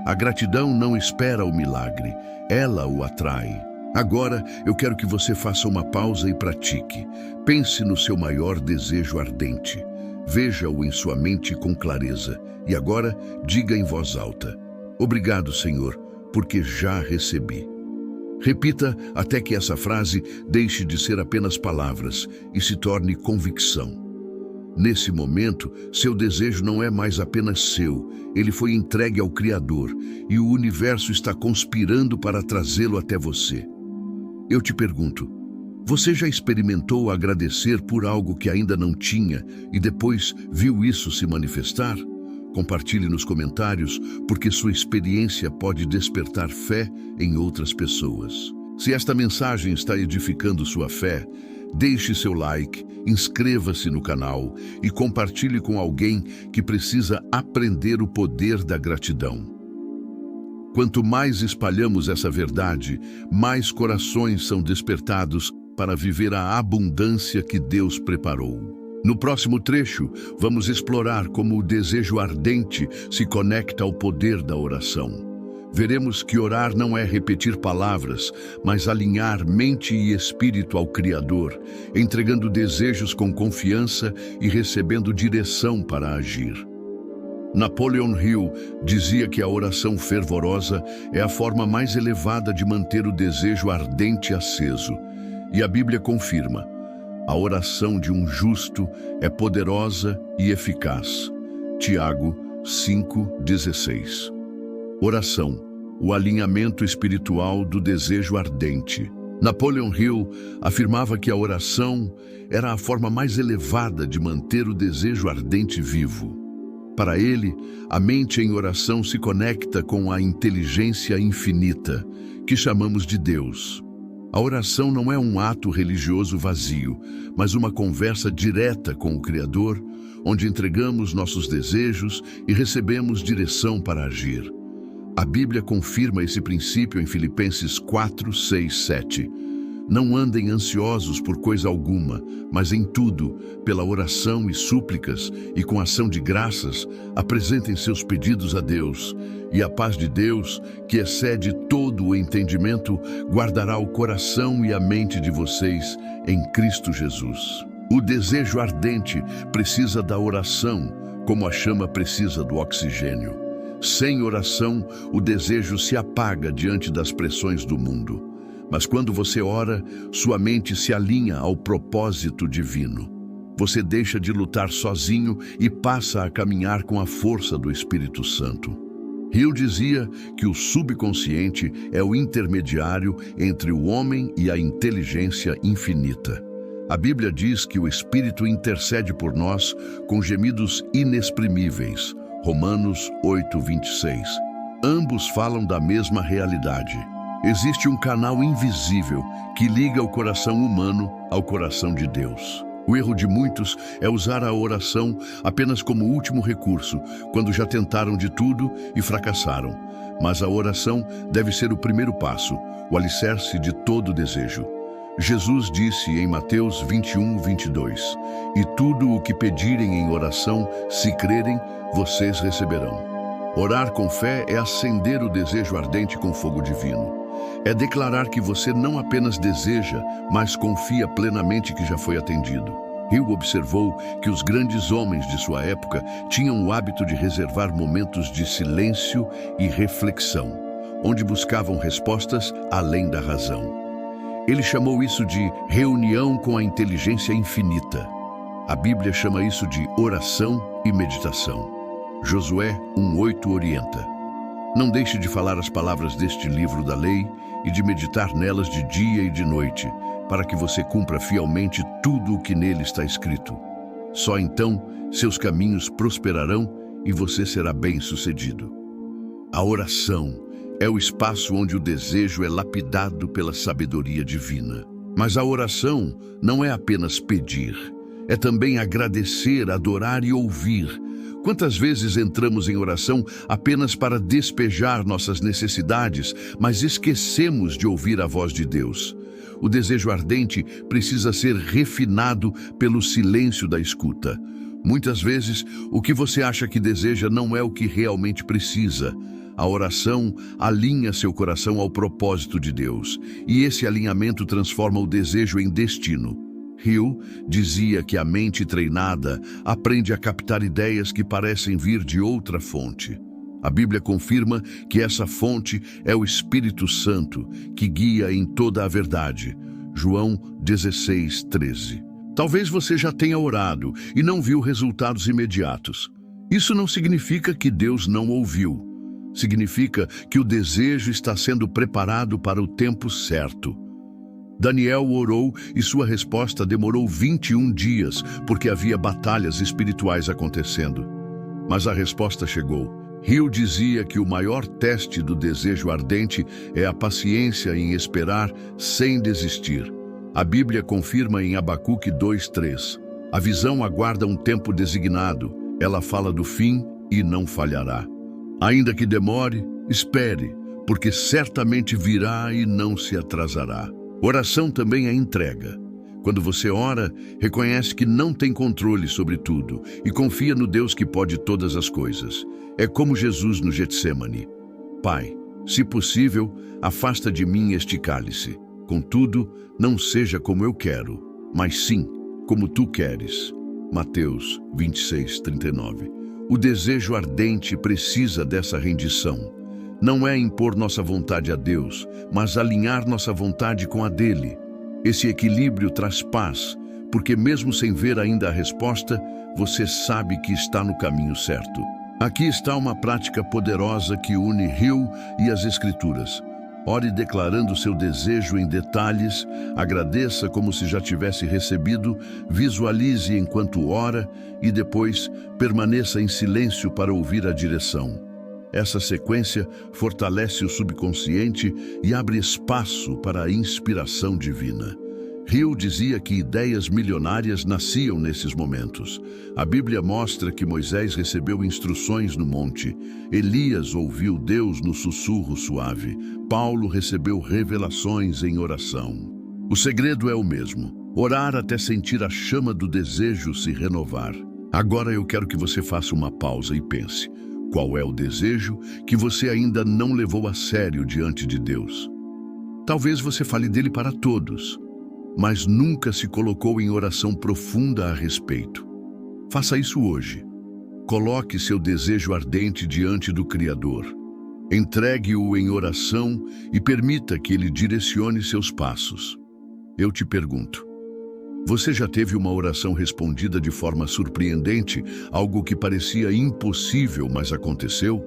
A gratidão não espera o milagre, ela o atrai. Agora, eu quero que você faça uma pausa e pratique. Pense no seu maior desejo ardente. Veja-o em sua mente com clareza. E agora, diga em voz alta: obrigado, Senhor, porque já recebi. Repita até que essa frase deixe de ser apenas palavras e se torne convicção. Nesse momento, seu desejo não é mais apenas seu, ele foi entregue ao Criador e o universo está conspirando para trazê-lo até você. Eu te pergunto, você já experimentou agradecer por algo que ainda não tinha e depois viu isso se manifestar? Compartilhe nos comentários, porque sua experiência pode despertar fé em outras pessoas. Se esta mensagem está edificando sua fé, deixe seu like, inscreva-se no canal e compartilhe com alguém que precisa aprender o poder da gratidão. Quanto mais espalhamos essa verdade, mais corações são despertados para viver a abundância que Deus preparou. No próximo trecho, vamos explorar como o desejo ardente se conecta ao poder da oração. Veremos que orar não é repetir palavras, mas alinhar mente e espírito ao Criador, entregando desejos com confiança e recebendo direção para agir. Napoleon Hill dizia que a oração fervorosa é a forma mais elevada de manter o desejo ardente aceso. E a Bíblia confirma: a oração de um justo é poderosa e eficaz. Tiago 5,16. Oração, o alinhamento espiritual do desejo ardente. Napoleon Hill afirmava que a oração era a forma mais elevada de manter o desejo ardente vivo. Para ele, a mente em oração se conecta com a inteligência infinita, que chamamos de Deus. A oração não é um ato religioso vazio, mas uma conversa direta com o Criador, onde entregamos nossos desejos e recebemos direção para agir. A Bíblia confirma esse princípio em Filipenses 4, 6, 7. Não andem ansiosos por coisa alguma, mas em tudo, pela oração e súplicas e com ação de graças, apresentem seus pedidos a Deus. E a paz de Deus, que excede todo o entendimento, guardará o coração e a mente de vocês em Cristo Jesus. O desejo ardente precisa da oração, como a chama precisa do oxigênio. Sem oração, o desejo se apaga diante das pressões do mundo. Mas quando você ora, sua mente se alinha ao propósito divino. Você deixa de lutar sozinho e passa a caminhar com a força do Espírito Santo. Hill dizia que o subconsciente é o intermediário entre o homem e a inteligência infinita. A Bíblia diz que o Espírito intercede por nós com gemidos inexprimíveis. Romanos 8:26. Ambos falam da mesma realidade. Existe um canal invisível que liga o coração humano ao coração de Deus. O erro de muitos é usar a oração apenas como último recurso, quando já tentaram de tudo e fracassaram. Mas a oração deve ser o primeiro passo, o alicerce de todo desejo. Jesus disse em Mateus 21:22, e tudo o que pedirem em oração, se crerem, vocês receberão. Orar com fé é acender o desejo ardente com fogo divino. É declarar que você não apenas deseja, mas confia plenamente que já foi atendido. Hill observou que os grandes homens de sua época tinham o hábito de reservar momentos de silêncio e reflexão, onde buscavam respostas além da razão. Ele chamou isso de reunião com a inteligência infinita. A Bíblia chama isso de oração e meditação. Josué 1:8 orienta: não deixe de falar as palavras deste livro da lei e de meditar nelas de dia e de noite, para que você cumpra fielmente tudo o que nele está escrito. Só então seus caminhos prosperarão e você será bem-sucedido. A oração é o espaço onde o desejo é lapidado pela sabedoria divina. Mas a oração não é apenas pedir, é também agradecer, adorar e ouvir. Quantas vezes entramos em oração apenas para despejar nossas necessidades, mas esquecemos de ouvir a voz de Deus? O desejo ardente precisa ser refinado pelo silêncio da escuta. Muitas vezes, o que você acha que deseja não é o que realmente precisa. A oração alinha seu coração ao propósito de Deus, e esse alinhamento transforma o desejo em destino. Hill dizia que a mente treinada aprende a captar ideias que parecem vir de outra fonte. A Bíblia confirma que essa fonte é o Espírito Santo, que guia em toda a verdade. João 16:13. Talvez você já tenha orado e não viu resultados imediatos. Isso não significa que Deus não ouviu. Significa que o desejo está sendo preparado para o tempo certo. Daniel orou e sua resposta demorou 21 dias, porque havia batalhas espirituais acontecendo. Mas a resposta chegou. Hill dizia que o maior teste do desejo ardente é a paciência em esperar sem desistir. A Bíblia confirma em Abacuque 2:3. A visão aguarda um tempo designado, ela fala do fim e não falhará. Ainda que demore, espere, porque certamente virá e não se atrasará. Oração também é entrega. Quando você ora, reconhece que não tem controle sobre tudo e confia no Deus que pode todas as coisas. É como Jesus no Getsemane. Pai, se possível, afasta de mim este cálice. Contudo, não seja como eu quero, mas sim como tu queres. Mateus 26:39. O desejo ardente precisa dessa rendição. Não é impor nossa vontade a Deus, mas alinhar nossa vontade com a dele. Esse equilíbrio traz paz, porque mesmo sem ver ainda a resposta, você sabe que está no caminho certo. Aqui está uma prática poderosa que une Hill e as Escrituras. Ore declarando seu desejo em detalhes, agradeça como se já tivesse recebido, visualize enquanto ora e depois permaneça em silêncio para ouvir a direção. Essa sequência fortalece o subconsciente e abre espaço para a inspiração divina. Hill dizia que ideias milionárias nasciam nesses momentos. A Bíblia mostra que Moisés recebeu instruções no monte. Elias ouviu Deus no sussurro suave. Paulo recebeu revelações em oração. O segredo é o mesmo: orar até sentir a chama do desejo se renovar. Agora eu quero que você faça uma pausa e pense. Qual é o desejo que você ainda não levou a sério diante de Deus? Talvez você fale dele para todos, mas nunca se colocou em oração profunda a respeito. Faça isso hoje. Coloque seu desejo ardente diante do Criador. Entregue-o em oração e permita que ele direcione seus passos. Eu te pergunto, você já teve uma oração respondida de forma surpreendente, algo que parecia impossível, mas aconteceu?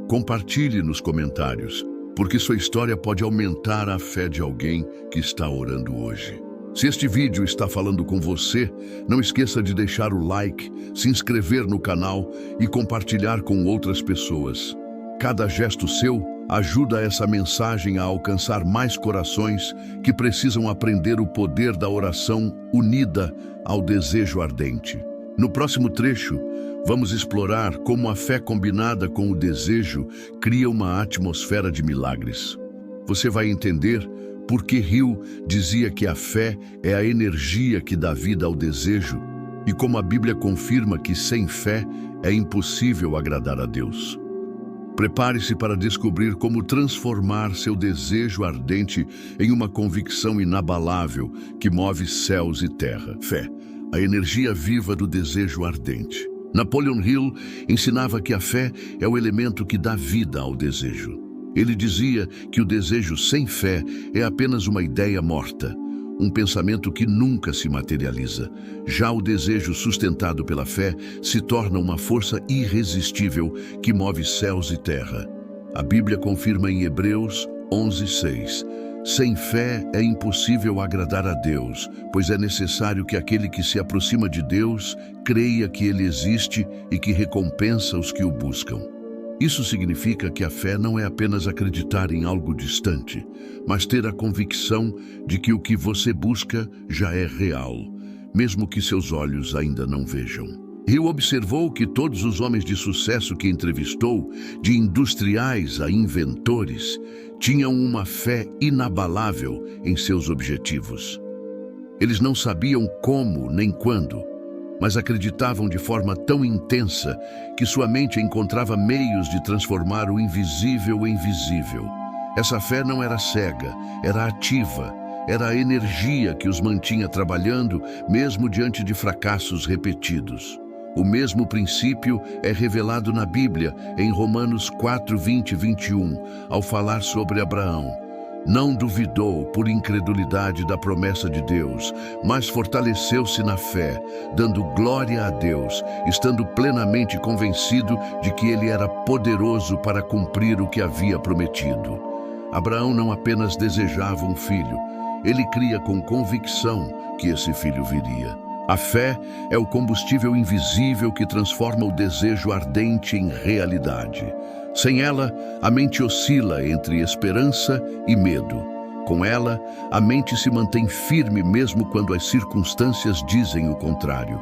Compartilhe nos comentários, porque sua história pode aumentar a fé de alguém que está orando hoje. Se este vídeo está falando com você, não esqueça de deixar o like, se inscrever no canal e compartilhar com outras pessoas. Cada gesto seu ajuda essa mensagem a alcançar mais corações que precisam aprender o poder da oração unida ao desejo ardente. No próximo trecho, vamos explorar como a fé combinada com o desejo cria uma atmosfera de milagres. Você vai entender por que Hill dizia que a fé é a energia que dá vida ao desejo e como a Bíblia confirma que sem fé é impossível agradar a Deus. Prepare-se para descobrir como transformar seu desejo ardente em uma convicção inabalável que move céus e terra. Fé, a energia viva do desejo ardente. Napoleon Hill ensinava que a fé é o elemento que dá vida ao desejo. Ele dizia que o desejo sem fé é apenas uma ideia morta, um pensamento que nunca se materializa. Já o desejo sustentado pela fé se torna uma força irresistível que move céus e terra. A Bíblia confirma em Hebreus 11:6. Sem fé é impossível agradar a Deus, pois é necessário que aquele que se aproxima de Deus creia que Ele existe e que recompensa os que o buscam. Isso significa que a fé não é apenas acreditar em algo distante, mas ter a convicção de que o que você busca já é real, mesmo que seus olhos ainda não vejam. Hill observou que todos os homens de sucesso que entrevistou, de industriais a inventores, tinham uma fé inabalável em seus objetivos. Eles não sabiam como nem quando, mas acreditavam de forma tão intensa que sua mente encontrava meios de transformar o invisível em visível. Essa fé não era cega, era ativa, era a energia que os mantinha trabalhando, mesmo diante de fracassos repetidos. O mesmo princípio é revelado na Bíblia, em Romanos 4:20 e 21, ao falar sobre Abraão. Não duvidou por incredulidade da promessa de Deus, mas fortaleceu-se na fé, dando glória a Deus, estando plenamente convencido de que ele era poderoso para cumprir o que havia prometido. Abraão não apenas desejava um filho, ele cria com convicção que esse filho viria. A fé é o combustível invisível que transforma o desejo ardente em realidade. Sem ela, a mente oscila entre esperança e medo. Com ela, a mente se mantém firme mesmo quando as circunstâncias dizem o contrário.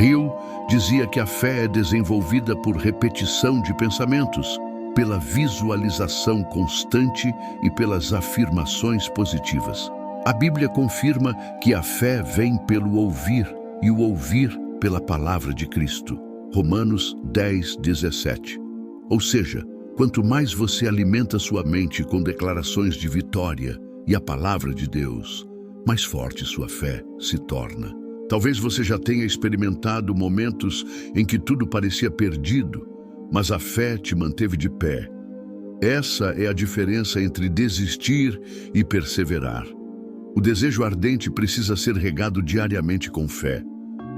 Hill dizia que a fé é desenvolvida por repetição de pensamentos. pela visualização constante e pelas afirmações positivas. A Bíblia confirma que a fé vem pelo ouvir e o ouvir pela palavra de Cristo. Romanos 10:17. Ou seja, quanto mais você alimenta sua mente com declarações de vitória e a palavra de Deus, mais forte sua fé se torna. Talvez você já tenha experimentado momentos em que tudo parecia perdido, mas a fé te manteve de pé. Essa é a diferença entre desistir e perseverar. O desejo ardente precisa ser regado diariamente com fé.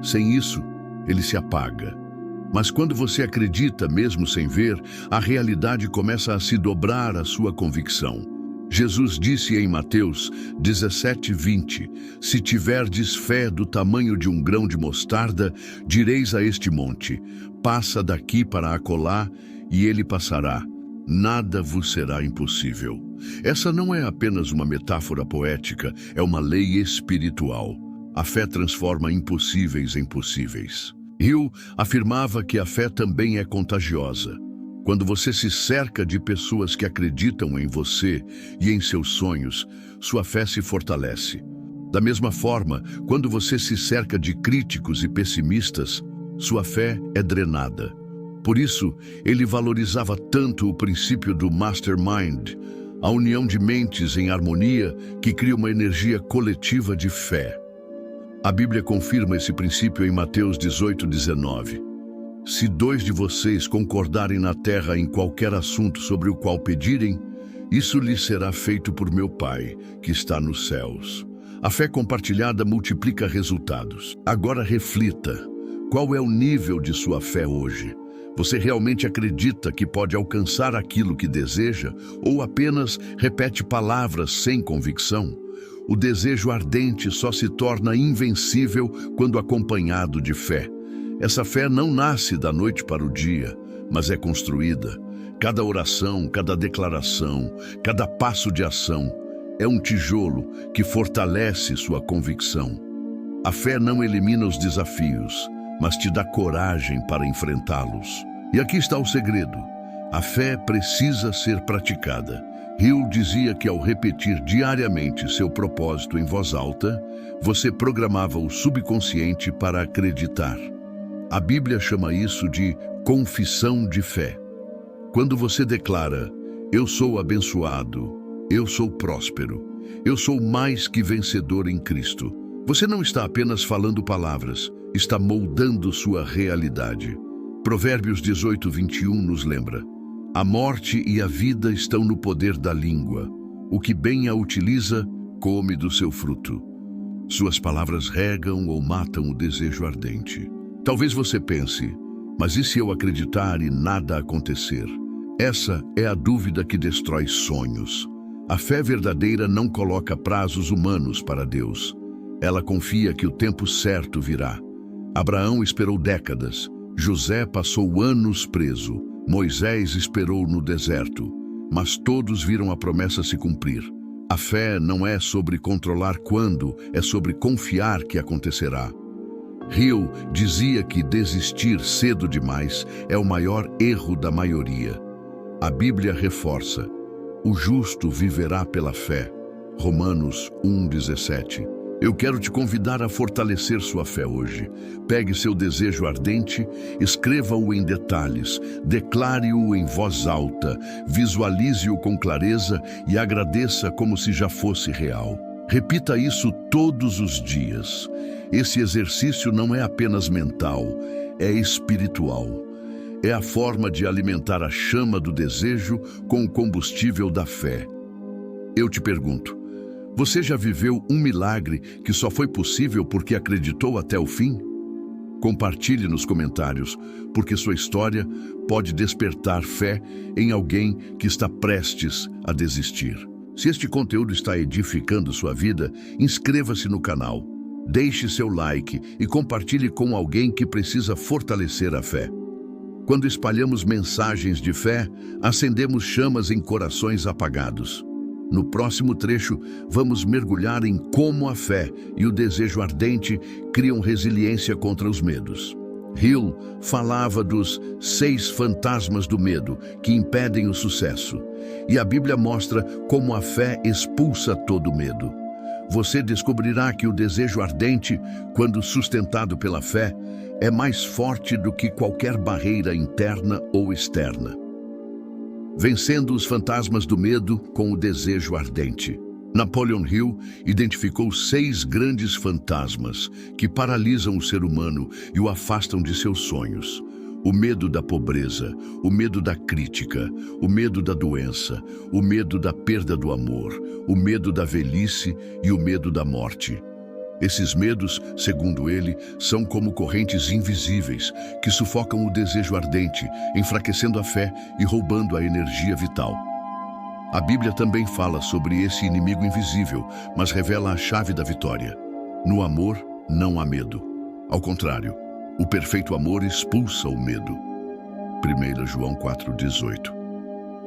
Sem isso, ele se apaga. Mas quando você acredita, mesmo sem ver, a realidade começa a se dobrar à sua convicção. Jesus disse em Mateus 17:20, se tiverdes fé do tamanho de um grão de mostarda, direis a este monte, passa daqui para acolá, e ele passará. Nada vos será impossível. Essa não é apenas uma metáfora poética, é uma lei espiritual. A fé transforma impossíveis em possíveis. Hill afirmava que a fé também é contagiosa. Quando você se cerca de pessoas que acreditam em você e em seus sonhos, sua fé se fortalece. Da mesma forma, quando você se cerca de críticos e pessimistas, sua fé é drenada. Por isso, ele valorizava tanto o princípio do mastermind, a união de mentes em harmonia que cria uma energia coletiva de fé. A Bíblia confirma esse princípio em Mateus 18:19. Se 2 de vocês concordarem na terra em qualquer assunto sobre o qual pedirem, isso lhes será feito por meu Pai, que está nos céus. A fé compartilhada multiplica resultados. Agora reflita, qual é o nível de sua fé hoje? Você realmente acredita que pode alcançar aquilo que deseja ou apenas repete palavras sem convicção? O desejo ardente só se torna invencível quando acompanhado de fé. Essa fé não nasce da noite para o dia, mas é construída. Cada oração, cada declaração, cada passo de ação é um tijolo que fortalece sua convicção. A fé não elimina os desafios, mas te dá coragem para enfrentá-los. E aqui está o segredo. A fé precisa ser praticada. Hill dizia que ao repetir diariamente seu propósito em voz alta, você programava o subconsciente para acreditar. A Bíblia chama isso de confissão de fé. Quando você declara, eu sou abençoado, eu sou próspero, eu sou mais que vencedor em Cristo, você não está apenas falando palavras, está moldando sua realidade. Provérbios 18:21 nos lembra: a morte e a vida estão no poder da língua. O que bem a utiliza, come do seu fruto. Suas palavras regam ou matam o desejo ardente. Talvez você pense, mas e se eu acreditar e nada acontecer? Essa é a dúvida que destrói sonhos. A fé verdadeira não coloca prazos humanos para Deus. Ela confia que o tempo certo virá. Abraão esperou décadas. José passou anos preso. Moisés esperou no deserto. Mas todos viram a promessa se cumprir. A fé não é sobre controlar quando, é sobre confiar que acontecerá. Hill dizia que desistir cedo demais é o maior erro da maioria. A Bíblia reforça: o justo viverá pela fé. Romanos 1:17. Eu quero te convidar a fortalecer sua fé hoje. Pegue seu desejo ardente, escreva-o em detalhes, declare-o em voz alta, visualize-o com clareza e agradeça como se já fosse real. Repita isso todos os dias. Esse exercício não é apenas mental, é espiritual. É a forma de alimentar a chama do desejo com o combustível da fé. Eu te pergunto, você já viveu um milagre que só foi possível porque acreditou até o fim? Compartilhe nos comentários, porque sua história pode despertar fé em alguém que está prestes a desistir. Se este conteúdo está edificando sua vida, inscreva-se no canal, deixe seu like e compartilhe com alguém que precisa fortalecer a fé. Quando espalhamos mensagens de fé, acendemos chamas em corações apagados. No próximo trecho, vamos mergulhar em como a fé e o desejo ardente criam resiliência contra os medos. Hill falava dos 6 fantasmas do medo que impedem o sucesso, e a Bíblia mostra como a fé expulsa todo medo. Você descobrirá que o desejo ardente, quando sustentado pela fé, é mais forte do que qualquer barreira interna ou externa. Vencendo os fantasmas do medo com o desejo ardente. Napoleon Hill identificou 6 grandes fantasmas que paralisam o ser humano e o afastam de seus sonhos. O medo da pobreza, o medo da crítica, o medo da doença, o medo da perda do amor, o medo da velhice e o medo da morte. Esses medos, segundo ele, são como correntes invisíveis que sufocam o desejo ardente, enfraquecendo a fé e roubando a energia vital. A Bíblia também fala sobre esse inimigo invisível, mas revela a chave da vitória. No amor, não há medo. Ao contrário, o perfeito amor expulsa o medo. 1 João 4,18.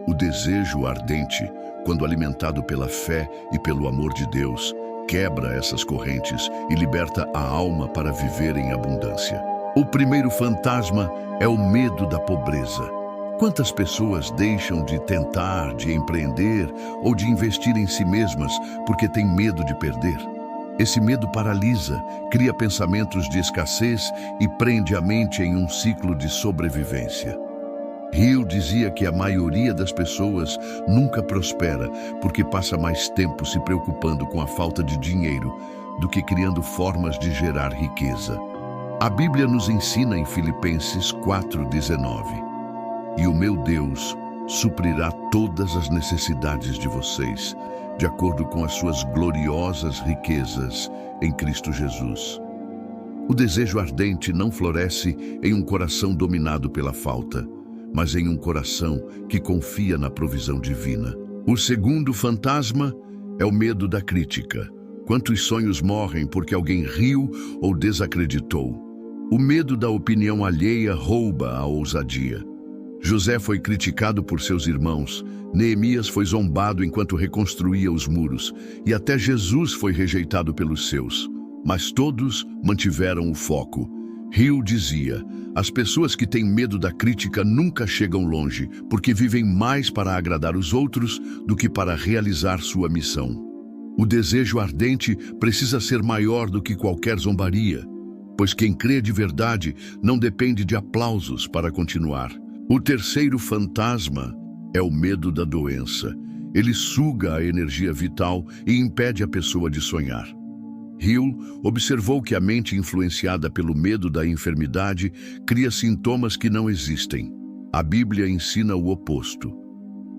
O desejo ardente, quando alimentado pela fé e pelo amor de Deus, quebra essas correntes e liberta a alma para viver em abundância. O primeiro fantasma é o medo da pobreza. Quantas pessoas deixam de tentar, de empreender ou de investir em si mesmas porque têm medo de perder? Esse medo paralisa, cria pensamentos de escassez e prende a mente em um ciclo de sobrevivência. Hill dizia que a maioria das pessoas nunca prospera porque passa mais tempo se preocupando com a falta de dinheiro do que criando formas de gerar riqueza. A Bíblia nos ensina em Filipenses 4,19: "E o meu Deus suprirá todas as necessidades de vocês, de acordo com as suas gloriosas riquezas em Cristo Jesus." O desejo ardente não floresce em um coração dominado pela falta, mas em um coração que confia na provisão divina. O segundo fantasma é o medo da crítica. Quantos sonhos morrem porque alguém riu ou desacreditou? O medo da opinião alheia rouba a ousadia. José foi criticado por seus irmãos, Neemias foi zombado enquanto reconstruía os muros, e até Jesus foi rejeitado pelos seus. Mas todos mantiveram o foco. Hill dizia: as pessoas que têm medo da crítica nunca chegam longe, porque vivem mais para agradar os outros do que para realizar sua missão. O desejo ardente precisa ser maior do que qualquer zombaria, pois quem crê de verdade não depende de aplausos para continuar. O terceiro fantasma é o medo da doença. Ele suga a energia vital e impede a pessoa de sonhar. Hill observou que a mente influenciada pelo medo da enfermidade cria sintomas que não existem. A Bíblia ensina o oposto.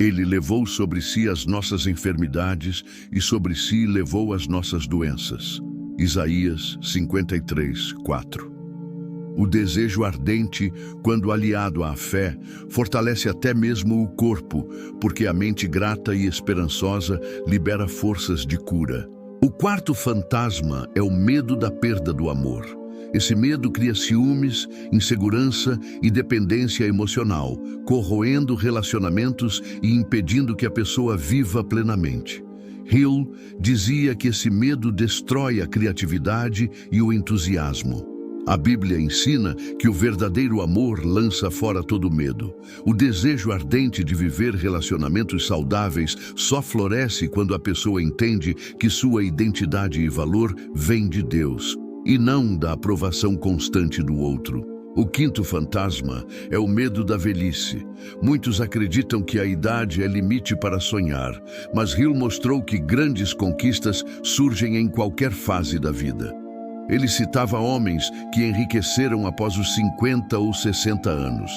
Ele levou sobre si as nossas enfermidades e sobre si levou as nossas doenças. Isaías 53:4. O desejo ardente, quando aliado à fé, fortalece até mesmo o corpo, porque a mente grata e esperançosa libera forças de cura. O quarto fantasma é o medo da perda do amor. Esse medo cria ciúmes, insegurança e dependência emocional, corroendo relacionamentos e impedindo que a pessoa viva plenamente. Hill dizia que esse medo destrói a criatividade e o entusiasmo. A Bíblia ensina que o verdadeiro amor lança fora todo medo. O desejo ardente de viver relacionamentos saudáveis só floresce quando a pessoa entende que sua identidade e valor vêm de Deus, e não da aprovação constante do outro. O quinto fantasma é o medo da velhice. Muitos acreditam que a idade é limite para sonhar, mas Hill mostrou que grandes conquistas surgem em qualquer fase da vida. Ele citava homens que enriqueceram após os 50 ou 60 anos.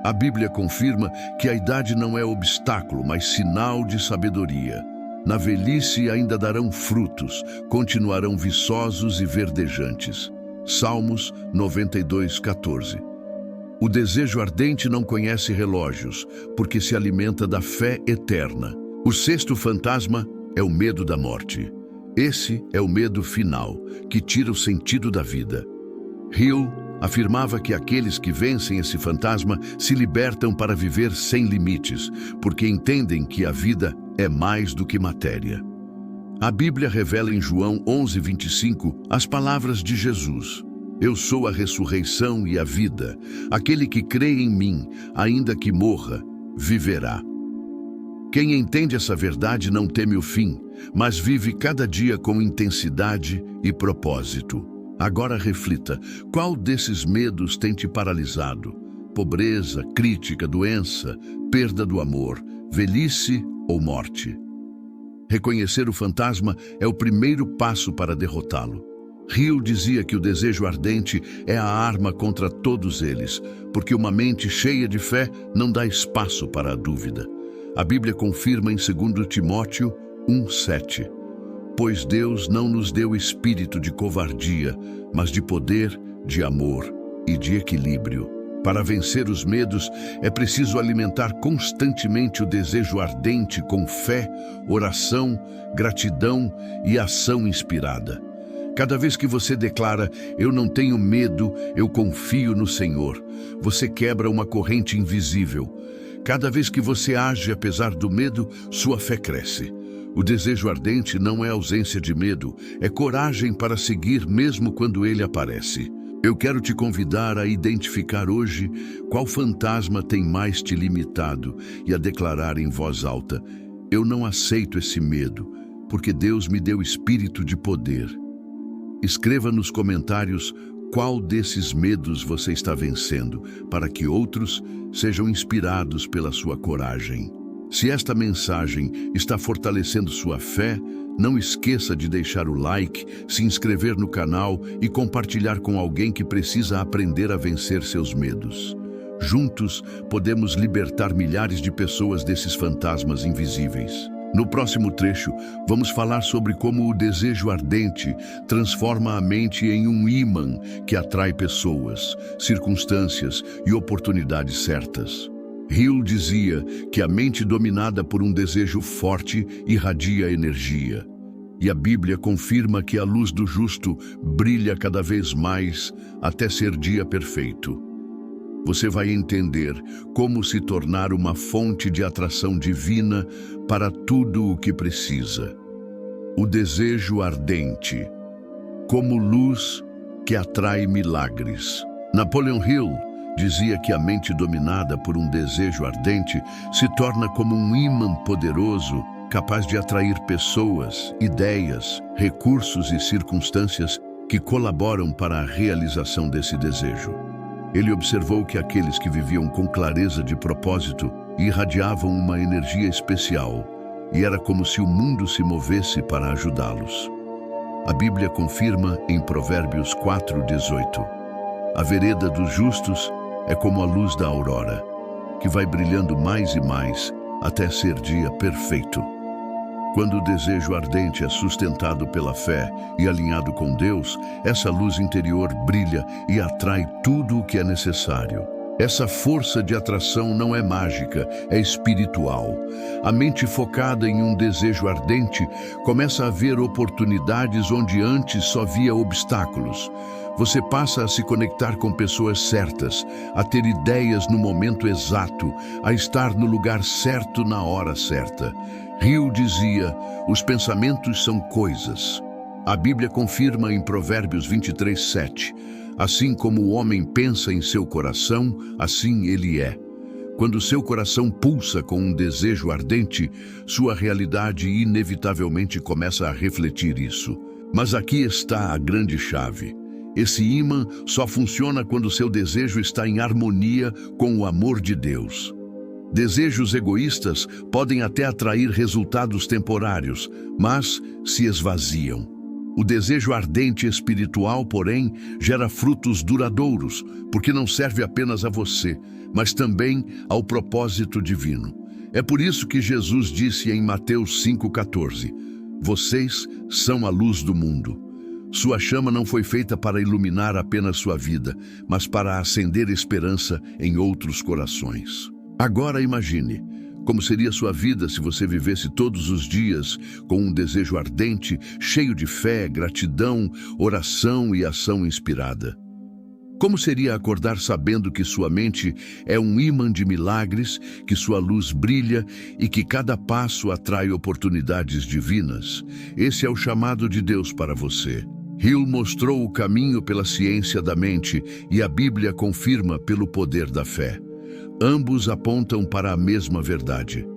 A Bíblia confirma que a idade não é obstáculo, mas sinal de sabedoria. Na velhice ainda darão frutos, continuarão viçosos e verdejantes. Salmos 92:14. O desejo ardente não conhece relógios, porque se alimenta da fé eterna. O sexto fantasma é o medo da morte. Esse é o medo final, que tira o sentido da vida. Hill afirmava que aqueles que vencem esse fantasma se libertam para viver sem limites, porque entendem que a vida é mais do que matéria. A Bíblia revela em João 11:25 as palavras de Jesus: Eu sou a ressurreição e a vida. Aquele que crê em mim, ainda que morra, viverá. Quem entende essa verdade não teme o fim, mas vive cada dia com intensidade e propósito. Agora reflita, qual desses medos tem te paralisado? Pobreza, crítica, doença, perda do amor, velhice ou morte? Reconhecer o fantasma é o primeiro passo para derrotá-lo. Hill dizia que o desejo ardente é a arma contra todos eles, porque uma mente cheia de fé não dá espaço para a dúvida. A Bíblia confirma em 2 Timóteo 1:7. Pois Deus não nos deu espírito de covardia, mas de poder, de amor e de equilíbrio. Para vencer os medos, é preciso alimentar constantemente o desejo ardente com fé, oração, gratidão e ação inspirada. Cada vez que você declara, eu não tenho medo, eu confio no Senhor, você quebra uma corrente invisível. Cada vez que você age apesar do medo, sua fé cresce. O desejo ardente não é ausência de medo, é coragem para seguir mesmo quando ele aparece. Eu quero te convidar a identificar hoje qual fantasma tem mais te limitado e a declarar em voz alta, eu não aceito esse medo, porque Deus me deu espírito de poder. Escreva nos comentários qual desses medos você está vencendo, para que outros sejam inspirados pela sua coragem. Se esta mensagem está fortalecendo sua fé, não esqueça de deixar o like, se inscrever no canal e compartilhar com alguém que precisa aprender a vencer seus medos. Juntos, podemos libertar milhares de pessoas desses fantasmas invisíveis. No próximo trecho, vamos falar sobre como o desejo ardente transforma a mente em um ímã que atrai pessoas, circunstâncias e oportunidades certas. Hill dizia que a mente dominada por um desejo forte irradia energia. E a Bíblia confirma que a luz do justo brilha cada vez mais até ser dia perfeito. Você vai entender como se tornar uma fonte de atração divina para tudo o que precisa. O desejo ardente, como luz que atrai milagres. Napoleon Hill dizia que a mente dominada por um desejo ardente se torna como um ímã poderoso, capaz de atrair pessoas, ideias, recursos e circunstâncias que colaboram para a realização desse desejo. Ele observou que aqueles que viviam com clareza de propósito irradiavam uma energia especial, e era como se o mundo se movesse para ajudá-los. A Bíblia confirma em Provérbios 4:18. A vereda dos justos é como a luz da aurora, que vai brilhando mais e mais até ser dia perfeito. Quando o desejo ardente é sustentado pela fé e alinhado com Deus, essa luz interior brilha e atrai tudo o que é necessário. Essa força de atração não é mágica, é espiritual. A mente focada em um desejo ardente começa a ver oportunidades onde antes só via obstáculos. Você passa a se conectar com pessoas certas, a ter ideias no momento exato, a estar no lugar certo na hora certa. Hill dizia, os pensamentos são coisas. A Bíblia confirma em Provérbios 23:7. Assim como o homem pensa em seu coração, assim ele é. Quando seu coração pulsa com um desejo ardente, sua realidade inevitavelmente começa a refletir isso. Mas aqui está a grande chave. Esse ímã só funciona quando seu desejo está em harmonia com o amor de Deus. Desejos egoístas podem até atrair resultados temporários, mas se esvaziam. O desejo ardente espiritual, porém, gera frutos duradouros, porque não serve apenas a você, mas também ao propósito divino. É por isso que Jesus disse em Mateus 5,14, vocês são a luz do mundo. Sua chama não foi feita para iluminar apenas sua vida, mas para acender esperança em outros corações. Agora imagine, como seria sua vida se você vivesse todos os dias com um desejo ardente, cheio de fé, gratidão, oração e ação inspirada? Como seria acordar sabendo que sua mente é um ímã de milagres, que sua luz brilha e que cada passo atrai oportunidades divinas? Esse é o chamado de Deus para você. Hill mostrou o caminho pela ciência da mente e a Bíblia confirma pelo poder da fé. Ambos apontam para a mesma verdade.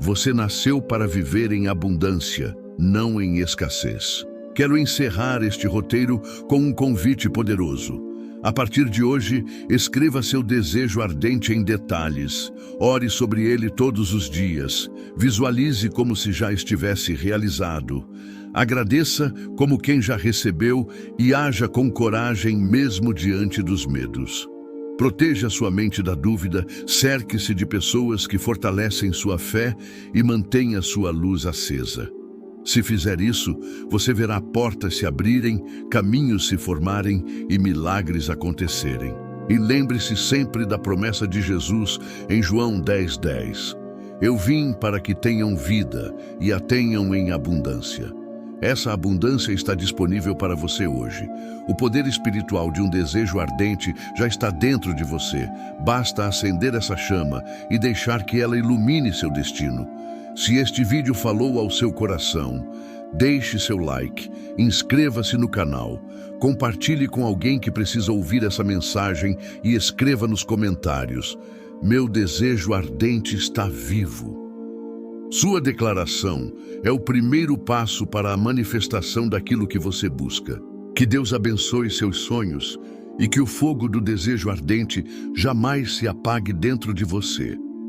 Você nasceu para viver em abundância, não em escassez. Quero encerrar este roteiro com um convite poderoso. A partir de hoje, escreva seu desejo ardente em detalhes. Ore sobre ele todos os dias. Visualize como se já estivesse realizado. Agradeça como quem já recebeu e haja com coragem mesmo diante dos medos. Proteja sua mente da dúvida, cerque-se de pessoas que fortalecem sua fé e mantenha sua luz acesa. Se fizer isso, você verá portas se abrirem, caminhos se formarem e milagres acontecerem. E lembre-se sempre da promessa de Jesus em João 10:10. Eu vim para que tenham vida e a tenham em abundância. Essa abundância está disponível para você hoje. O poder espiritual de um desejo ardente já está dentro de você. Basta acender essa chama e deixar que ela ilumine seu destino. Se este vídeo falou ao seu coração, deixe seu like, inscreva-se no canal, compartilhe com alguém que precisa ouvir essa mensagem e escreva nos comentários: meu desejo ardente está vivo. Sua declaração é o primeiro passo para a manifestação daquilo que você busca. Que Deus abençoe seus sonhos e que o fogo do desejo ardente jamais se apague dentro de você.